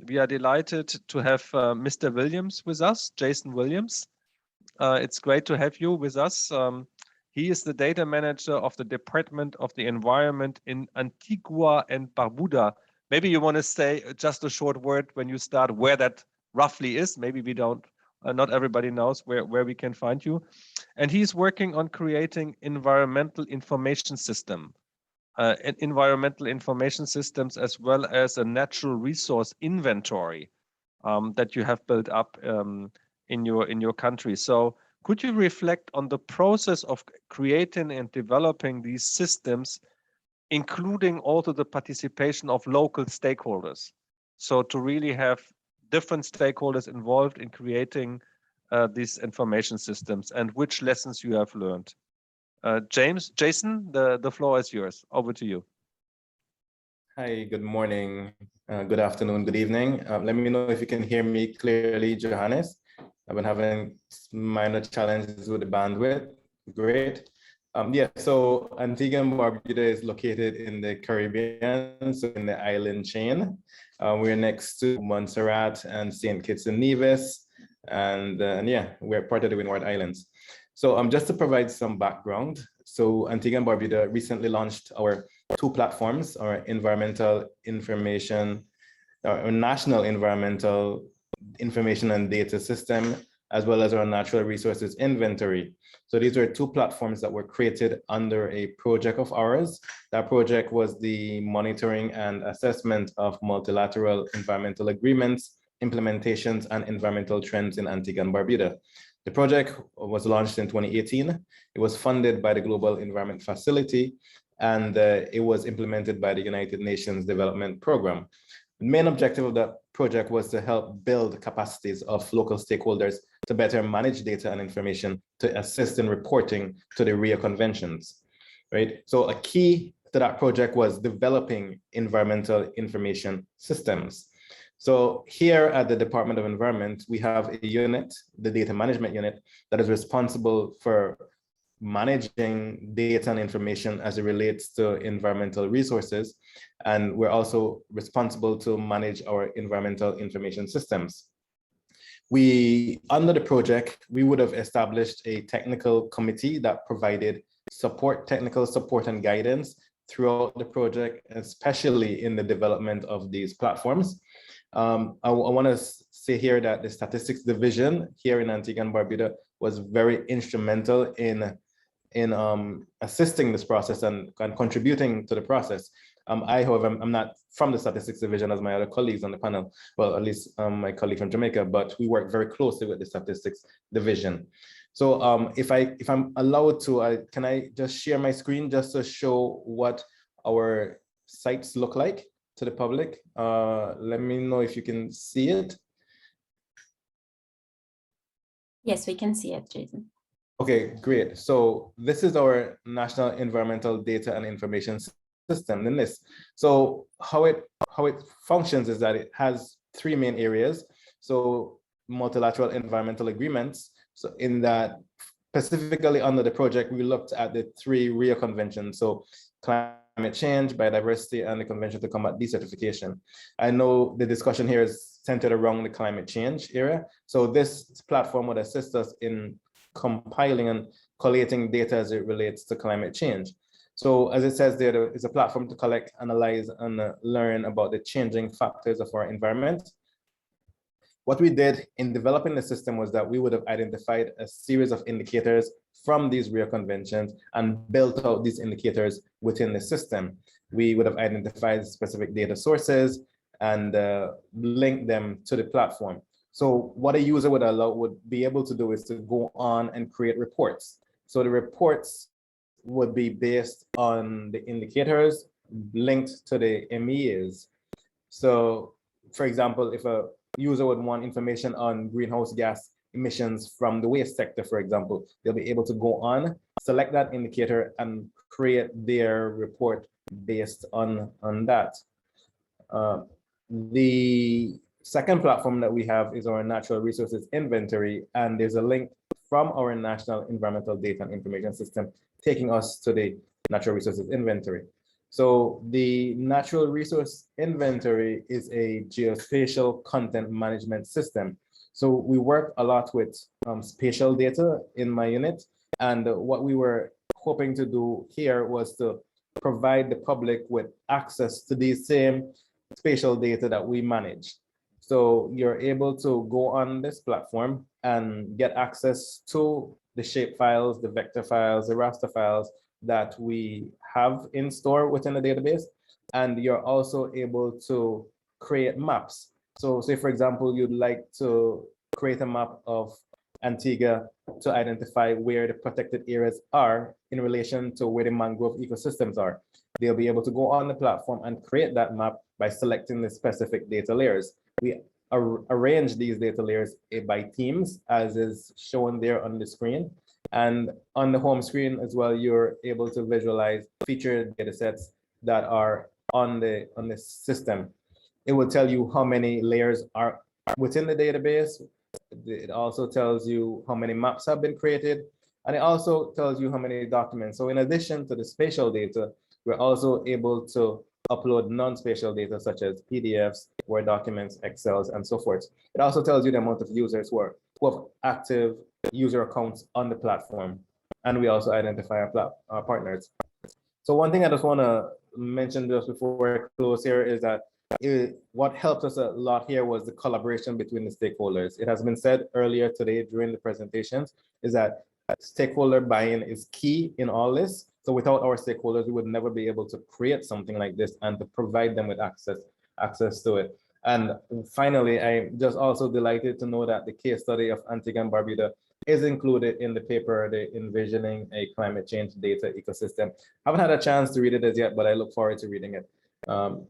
Speaker 3: we are delighted to have Mr. Williams with us, Jason Williams. It's great to have you with us. He is the data manager of the Department of the Environment in Antigua and Barbuda. Maybe you want to say just a short word when you start where that roughly is. Maybe we don't, not everybody knows where we can find you. And he's working on creating environmental information system. Environmental information systems, as well as a natural resource inventory that you have built up in your country. So could you reflect on the process of creating and developing these systems, including also the participation of local stakeholders? So to really have different stakeholders involved in creating these information systems, and which lessons you have learned. Jason, the floor is yours. Over to you.
Speaker 15: Hi, good morning, good afternoon, good evening. Let me know if you can hear me clearly, Johannes. I've been having minor challenges with the bandwidth. Great. Yeah, so Antigua and Barbuda is located in the Caribbean, so in the island chain. We're next to Montserrat and St. Kitts and Nevis, and yeah, we're part of the Windward Islands. So just to provide some background, so Antigua and Barbuda recently launched our 2 platforms, our environmental information, our national environmental information and data system, as well as our natural resources inventory. So these are 2 platforms that were created under a project of ours. That project was the monitoring and assessment of multilateral environmental agreements, implementations, and environmental trends in Antigua and Barbuda. The project was launched in 2018. It was funded by the Global Environment Facility, and it was implemented by the United Nations Development Program. The main objective of that project was to help build capacities of local stakeholders to better manage data and information to assist in reporting to the Rio Conventions, right? So a key to that project was developing environmental information systems. So here at the Department of Environment, we have a unit, the data management unit, that is responsible for managing data and information as it relates to environmental resources. And we're also responsible to manage our environmental information systems. Under the project, we would have established a technical committee that provided support, technical support and guidance throughout the project, especially in the development of these platforms. I want to say here that the statistics division here in Antigua and Barbuda was very instrumental in assisting this process and contributing to the process. I, however, I'm not from the statistics division as my other colleagues on the panel, well, at least my colleague from Jamaica, but we work very closely with the statistics division. So if I'm allowed to, can I just share my screen just to show what our sites look like to the public? Let me know if you can see it.
Speaker 1: Yes, we can see it, Jason.
Speaker 15: Okay, great. So this is our National Environmental Data and Information System, the NIST. So how it functions is that it has 3 main areas. So multilateral environmental agreements. So in that, specifically under the project, we looked at the 3 Rio Conventions. So climate change, biodiversity, and the Convention to Combat Desertification. I know the discussion here is centered around the climate change area. So this platform would assist us in compiling and collating data as it relates to climate change. So as it says there is a platform to collect, analyze, and learn about the changing factors of our environment. What we did in developing the system was that we would have identified a series of indicators from these Rio Conventions and built out these indicators within the system. We would have identified specific data sources and linked them to the platform. So what a user would be able to do is to go on and create reports. So the reports would be based on the indicators linked to the MEAs. So for example, if a user would want information on greenhouse gas emissions from the waste sector, for example, they'll be able to go on, select that indicator and create their report based on that. The second platform that we have is our natural resources inventory, and there's a link from our National Environmental Data and Information System taking us to the natural resources inventory. So the natural resource inventory is a geospatial content management system. So we work a lot with spatial data in my unit, and what we were hoping to do here was to provide the public with access to these same spatial data that we manage. So you're able to go on this platform and get access to the shape files, the vector files, the raster files that we have in store within the database. And you're also able to create maps. So say, for example, you'd like to create a map of Antigua to identify where the protected areas are in relation to where the mangrove ecosystems are. they'll be able to go on the platform and create that map by selecting the specific data layers. We arrange these data layers by themes, as is shown there on the screen. And on the home screen as well, you're able to visualize featured data sets that are on the system. It will tell you how many layers are within the database. It also tells you how many maps have been created, and it also tells you how many documents. So in addition to the spatial data, we're also able to upload non-spatial data such as PDFs, Word documents, Excels, and so forth. It also tells you the amount of users who have active user accounts on the platform. And we also identify our partners. So one thing I just want to mention just before I close here is that what helped us a lot here was the collaboration between the stakeholders. It has been said earlier today during the presentations is that stakeholder buy-in is key in all this. So without our stakeholders, we would never be able to create something like this and to provide them with access to it. And finally, I'm just also delighted to know that the case study of Antigua and Barbuda is included in the paper, the Envisioning a Climate Change Data Ecosystem. I haven't had a chance to read it as yet, but I look forward to reading it.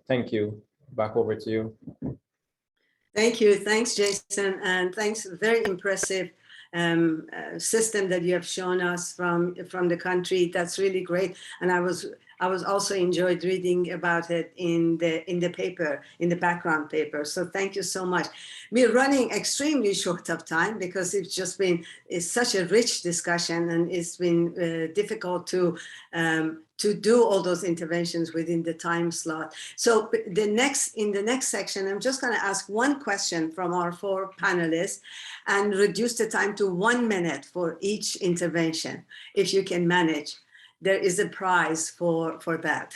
Speaker 15: Thank you. Back over to you.
Speaker 11: Thank you. Thanks, Jason. And thanks. Very impressive system that you have shown us from the country. That's really great. And I was also enjoyed reading about it in the paper, in the background paper. So thank you so much. We're running extremely short of time because it's such a rich discussion, and it's been difficult to do all those interventions within the time slot. So in the next section, I'm just going to ask one question from our 4 panelists and reduce the time to 1 minute for each intervention, if you can manage. There is a prize for that.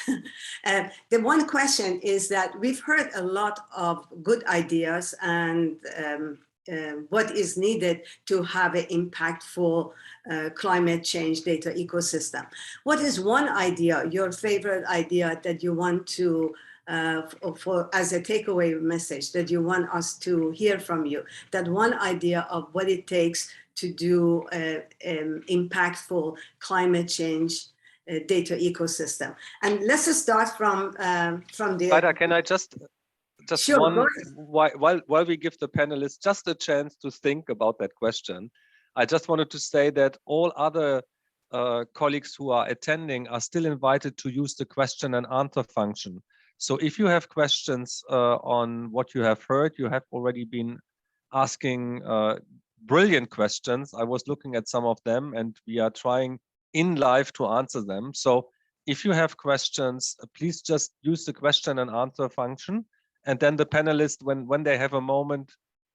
Speaker 11: The one question is that we've heard a lot of good ideas and what is needed to have an impactful climate change data ecosystem. What is one idea, your favorite idea that you want to, as a takeaway message that you want us to hear from you? That one idea of what it takes to do impactful climate change data ecosystem. And let's start from the.
Speaker 3: Heidi, can I just
Speaker 11: sure,
Speaker 3: one, while we give the panelists just a chance to think about that question, I just wanted to say that all other colleagues who are attending are still invited to use the question and answer function. So if you have questions on what you have heard, you have already been asking brilliant questions. I was looking at some of them, and we are trying in live to answer them. So if you have questions, please just use the question and answer function. And then the panelists, when they have a moment,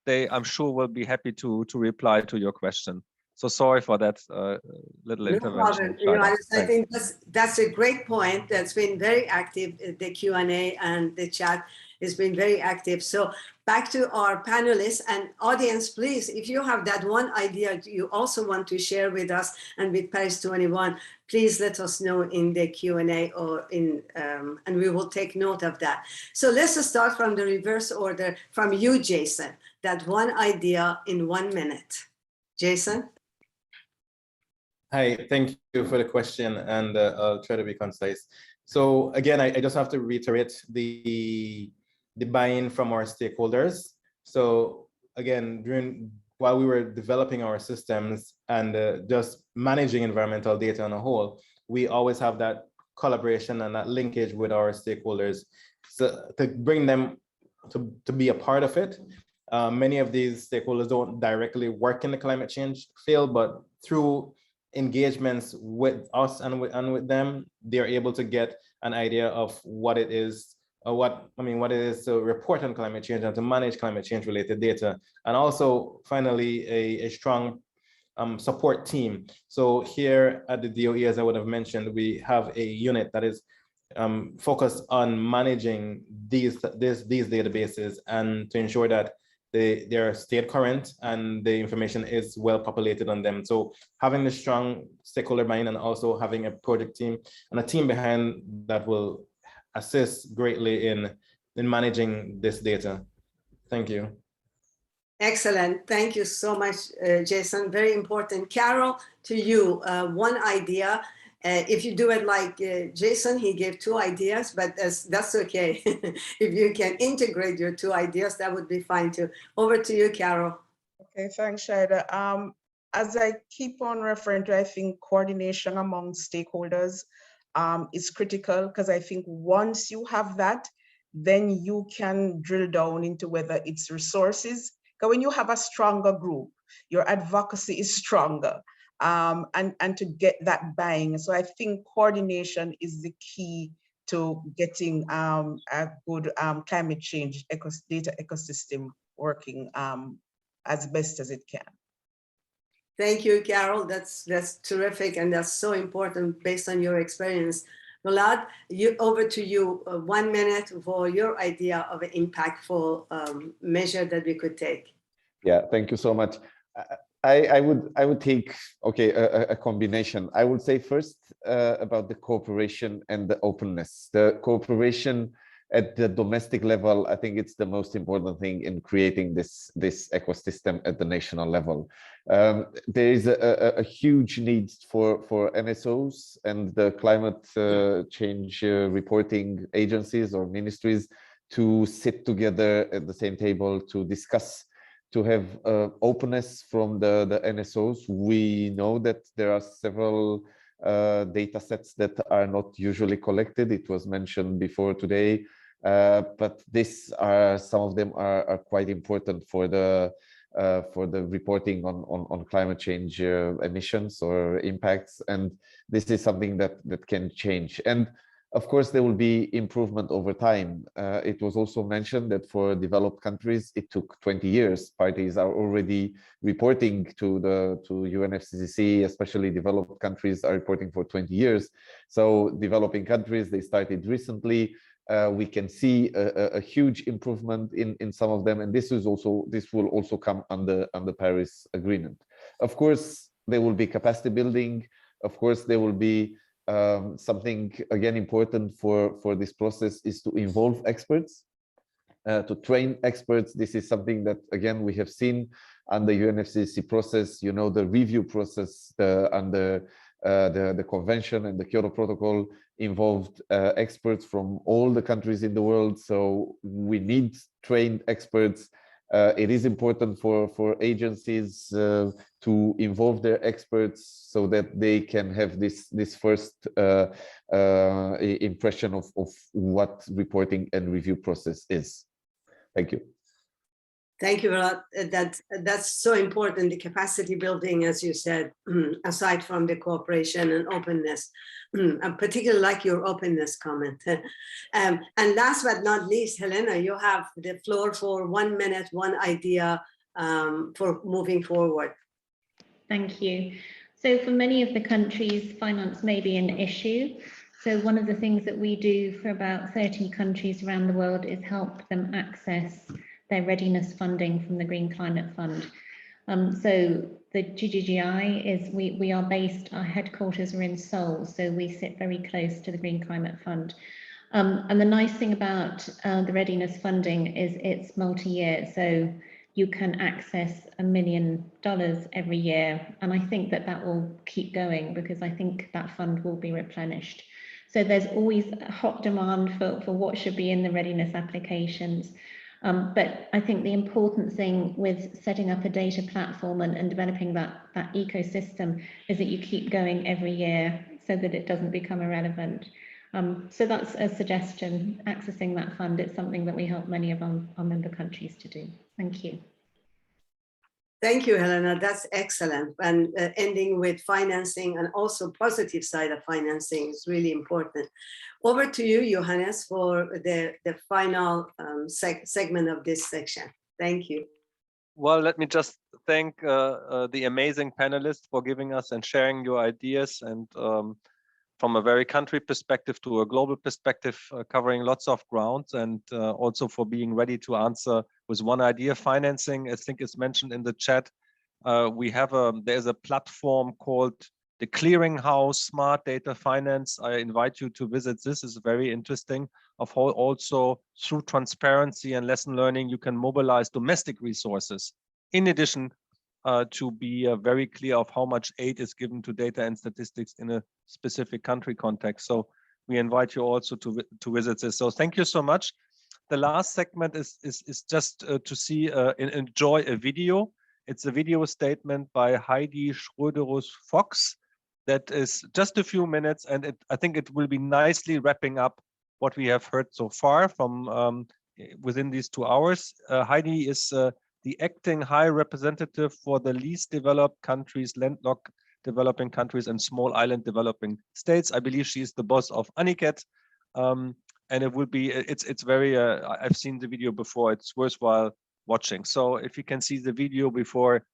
Speaker 3: I'm sure will be happy to reply to your question. So sorry for that little intervention.
Speaker 11: I think that's a great point. That's been very active. The Q&A and the chat has been very active. So back to our panelists and audience, please, if you have that one idea you also want to share with us and with PARIS21, please let us know in the Q&A or and we will take note of that. So let's start from the reverse order from you, Jason, that one idea in 1 minute. Jason?
Speaker 15: Hi, thank you for the question, and I'll try to be concise. So again, I just have to reiterate the buy-in from our stakeholders. So again, while we were developing our systems and just managing environmental data on a whole, we always have that collaboration and that linkage with our stakeholders, so to bring them to be a part of it. Many of these stakeholders don't directly work in the climate change field, but through engagements with us and with them, they're able to get an idea of what it is, what it is to report on climate change and to manage climate change related data. And also finally, a strong support team. So here at the DOE, as I would have mentioned, we have a unit that is focused on managing these databases and to ensure that they are stayed current and the information is well populated on them. So having the strong stakeholder buy-in and also having a project team and a team behind that will assist greatly in managing this data. Thank you.
Speaker 11: Excellent. Thank you so much, Jason. Very important. Carol, to you, one idea If you do it like Jason, he gave 2 ideas, but that's okay. If you can integrate your 2 ideas, that would be fine too. Over to you, Carol.
Speaker 14: Okay, thanks, Schroeder. As I keep on referring to, I think coordination among stakeholders is critical, because I think once you have that, then you can drill down into whether it's resources. Because when you have a stronger group, your advocacy is stronger, and to get that buying. So I think coordination is the key to getting a good climate change data ecosystem working as best as it can.
Speaker 11: Thank you, Carol. That's terrific, and that's so important based on your experience. Vlad, over to you. 1 minute for your idea of an impactful measure that we could take.
Speaker 13: Yeah, thank you so much. I would take a combination. I would say first about the cooperation and the openness. The cooperation at the domestic level, I think it's the most important thing in creating this ecosystem at the national level. There is a huge need for NSOs and the climate change reporting agencies or ministries to sit together at the same table to discuss, to have openness from the NSOs. We know that there are several data sets that are not usually collected. It was mentioned before today, but some of them are quite important for the reporting on climate change emissions or impacts, and this is something that can change. And of course, there will be improvement over time. It was also mentioned that for developed countries, it took 20 years. Parties are already reporting to UNFCCC, especially developed countries are reporting for 20 years. So developing countries, they started recently. We can see a huge improvement in some of them, and this will also come under Paris Agreement. Of course, there will be capacity building. Of course, there will be something again important for this process is to involve experts, to train experts. This is something that again we have seen on the UNFCCC process. You know, the review process under the convention and the Kyoto Protocol involved experts from all the countries in the world. So we need trained experts. It is important for agencies to involve their experts so that they can have this first impression of what reporting and review process is. Thank you.
Speaker 11: Thank you, Vlad. That's so important, the capacity building, as you said, aside from the cooperation and openness. I particularly like your openness comment. And last but not least, Helena, you have the floor for 1 minute, one idea for moving forward.
Speaker 12: Thank you. So for many of the countries, finance may be an issue. So one of the things that we do for about 30 countries around the world is help them access their readiness funding from the Green Climate Fund. So the GGGI is, we are based, our headquarters are in Seoul, so we sit very close to the Green Climate Fund. And the nice thing about the readiness funding is it's multi-year, so you can access $1 million every year. And I think that will keep going because I think that fund will be replenished. So there's always a hot demand for what should be in the readiness applications. But I think the important thing with setting up a data platform and developing that ecosystem is that you keep going every year so that it doesn't become irrelevant. So that's a suggestion, accessing that fund. It's something that we help many of our member countries to do. Thank you.
Speaker 11: Thank you, Helena. That's excellent. And ending with financing and also positive side of financing is really important. Over to you, Johannes, for the final segment of this section. Thank you.
Speaker 3: Well, let me just thank the amazing panelists for giving us and sharing your ideas, and from a very country perspective to a global perspective, covering lots of grounds, and also for being ready to answer with one idea. Financing, I think is mentioned in the chat. There's a platform called the Clearinghouse Smart Data Finance. I invite you to visit. This is very interesting. Of how also through transparency and lesson learning, you can mobilize domestic resources in addition to be very clear of how much aid is given to data and statistics in a specific country context. So we invite you also to visit this. So thank you so much. The last segment is just to see and enjoy a video. It's a video statement by Heidi Schroeder Fox that is just a few minutes, and I think it will be nicely wrapping up what we have heard so far from within these 2 hours. Heidi is the acting high representative for the least developed countries, landlocked developing countries, and small island developing states. I believe she is the boss of Aniket, and it will be it's very. I've seen the video before. It's worthwhile watching. So if you can see the video before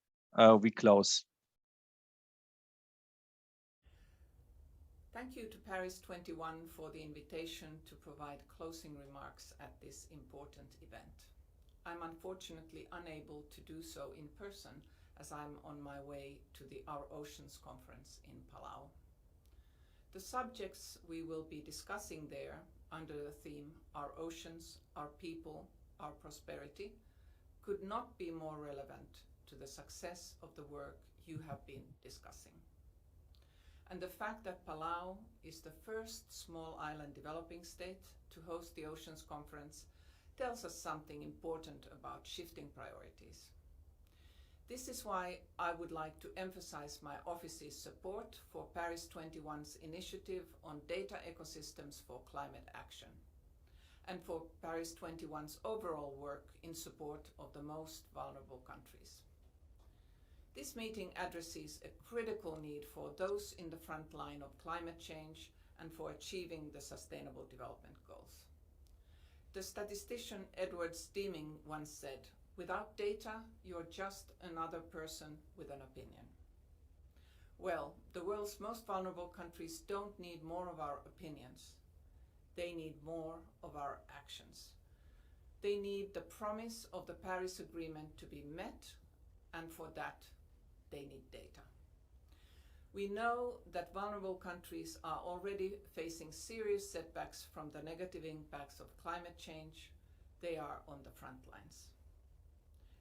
Speaker 3: we close.
Speaker 16: Thank you to PARIS21 for the invitation to provide closing remarks at this important event. I'm unfortunately unable to do so in person as I'm on my way to the Our Oceans conference in Palau. The subjects we will be discussing there under the theme Our Oceans, Our People, Our Prosperity could not be more relevant to the success of the work you have been discussing. And the fact that Palau is the first small island developing state to host the Oceans Conference tells us something important about shifting priorities. This is why I would like to emphasize my office's support for PARIS21's initiative on data ecosystems for climate action, and for PARIS21's overall work in support of the most vulnerable countries. This meeting addresses a critical need for those in the front line of climate change and for achieving the Sustainable Development Goals. The statistician Edward Steaming once said, "Without data, you're just another person with an opinion." Well, the world's most vulnerable countries don't need more of our opinions. They need more of our actions. They need the promise of the Paris Agreement to be met, and for that, they need data. We know that vulnerable countries are already facing serious setbacks from the negative impacts of climate change. They are on the front lines.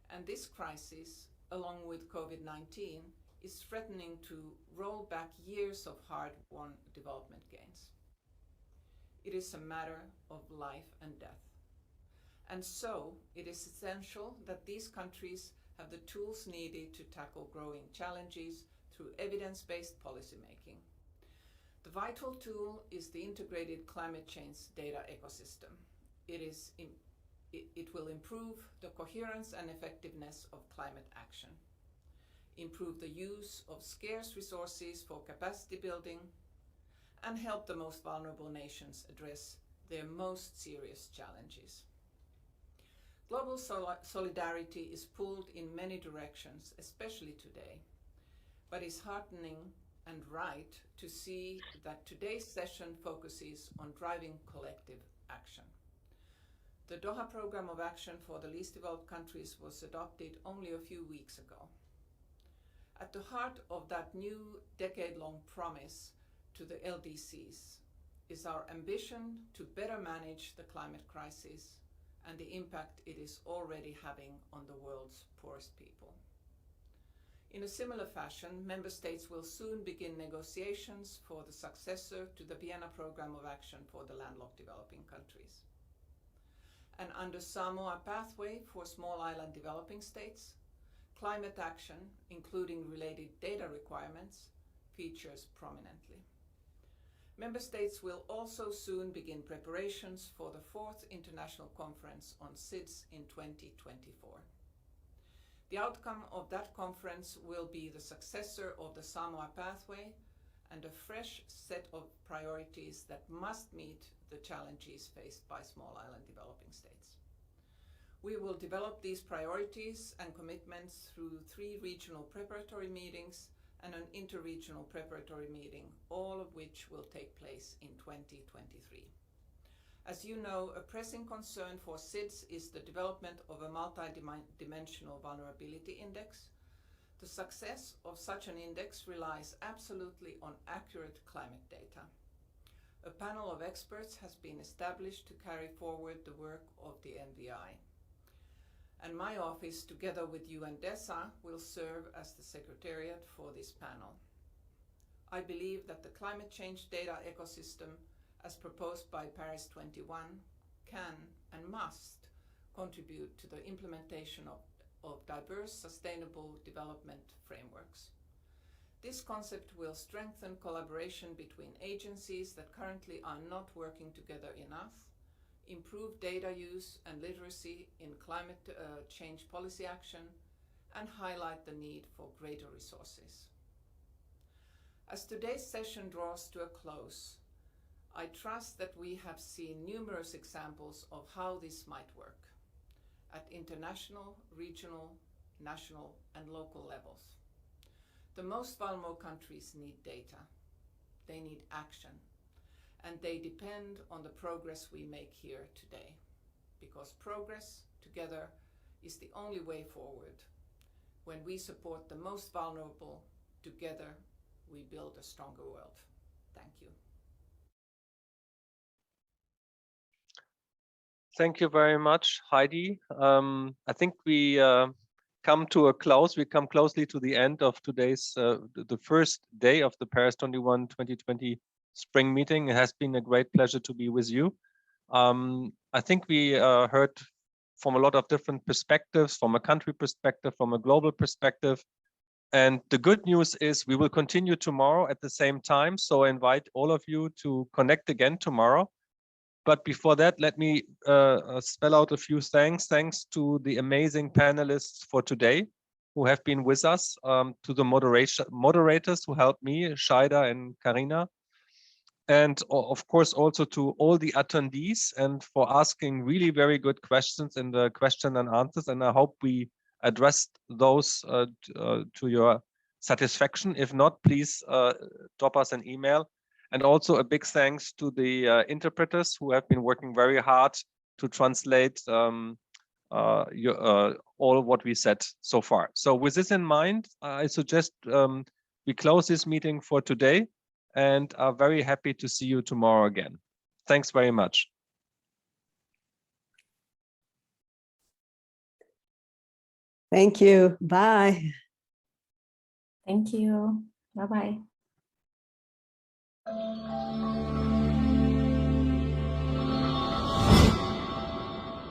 Speaker 16: And this crisis, along with COVID-19, is threatening to roll back years of hard-won development gains. It is a matter of life and death. And so it is essential that these countries have the tools needed to tackle growing challenges through evidence-based policymaking. The vital tool is the integrated climate change data ecosystem. It will improve the coherence and effectiveness of climate action, improve the use of scarce resources for capacity building, and help the most vulnerable nations address their most serious challenges. Global solidarity is pulled in many directions, especially today, but it's heartening and right to see that today's session focuses on driving collective action. The Doha Programme of Action for the Least Developed Countries was adopted only a few weeks ago. At the heart of that new decade-long promise to the LDCs is our ambition to better manage the climate crisis and the impact it is already having on the world's poorest people. In a similar fashion, member states will soon begin negotiations for the successor to the Biennial Programme of Action for the landlocked developing countries. And under Samoa Pathway for Small Island Developing States, climate action, including related data requirements, features prominently. Member states will also soon begin preparations for the 4th International Conference on SIDS in 2024. The outcome of that conference will be the successor of the Samoa Pathway and a fresh set of priorities that must meet the challenges faced by small island developing states. We will develop these priorities and commitments through 3 regional preparatory meetings and an interregional preparatory meeting, all of which will take place in 2023. As you know, a pressing concern for SIDS is the development of a multi-dimensional vulnerability index. The success of such an index relies absolutely on accurate climate data. A panel of experts has been established to carry forward the work of the NVI. And my office, together with UNDESA, will serve as the secretariat for this panel. I believe that the climate change data ecosystem, as proposed by PARIS21, can and must contribute to the implementation of diverse sustainable development frameworks. This concept will strengthen collaboration between agencies that currently are not working together enough, improve data use and literacy in climate change policy action, and highlight the need for greater resources. As today's session draws to a close, I trust that we have seen numerous examples of how this might work at international, regional, national, and local levels. The most vulnerable countries need data, they need action, and they depend on the progress we make here today, because progress together is the only way forward. When we support the most vulnerable together, we build a stronger world. Thank you.
Speaker 3: Thank you very much, Heidi. I think we come to a close. We come closely to the end of today's, the first day of the PARIS21 2020 spring meeting. It has been a great pleasure to be with you. I think we heard from a lot of different perspectives, from a country perspective, from a global perspective. And the good news is we will continue tomorrow at the same time. So I invite all of you to connect again tomorrow. But before that, let me spell out a few thanks. Thanks to the amazing panelists for today who have been with us, to the moderators who helped me, Schroeder and Karina. And of course, also to all the attendees and for asking really very good questions in the question and answers. And I hope we addressed those to your satisfaction. If not, please drop us an email. And also a big thanks to the interpreters who have been working very hard to translate all what we said so far. So with this in mind, I suggest we close this meeting for today and are very happy to see you tomorrow again. Thanks very much.
Speaker 17: Thank you. Bye.
Speaker 1: Thank you. Bye-bye.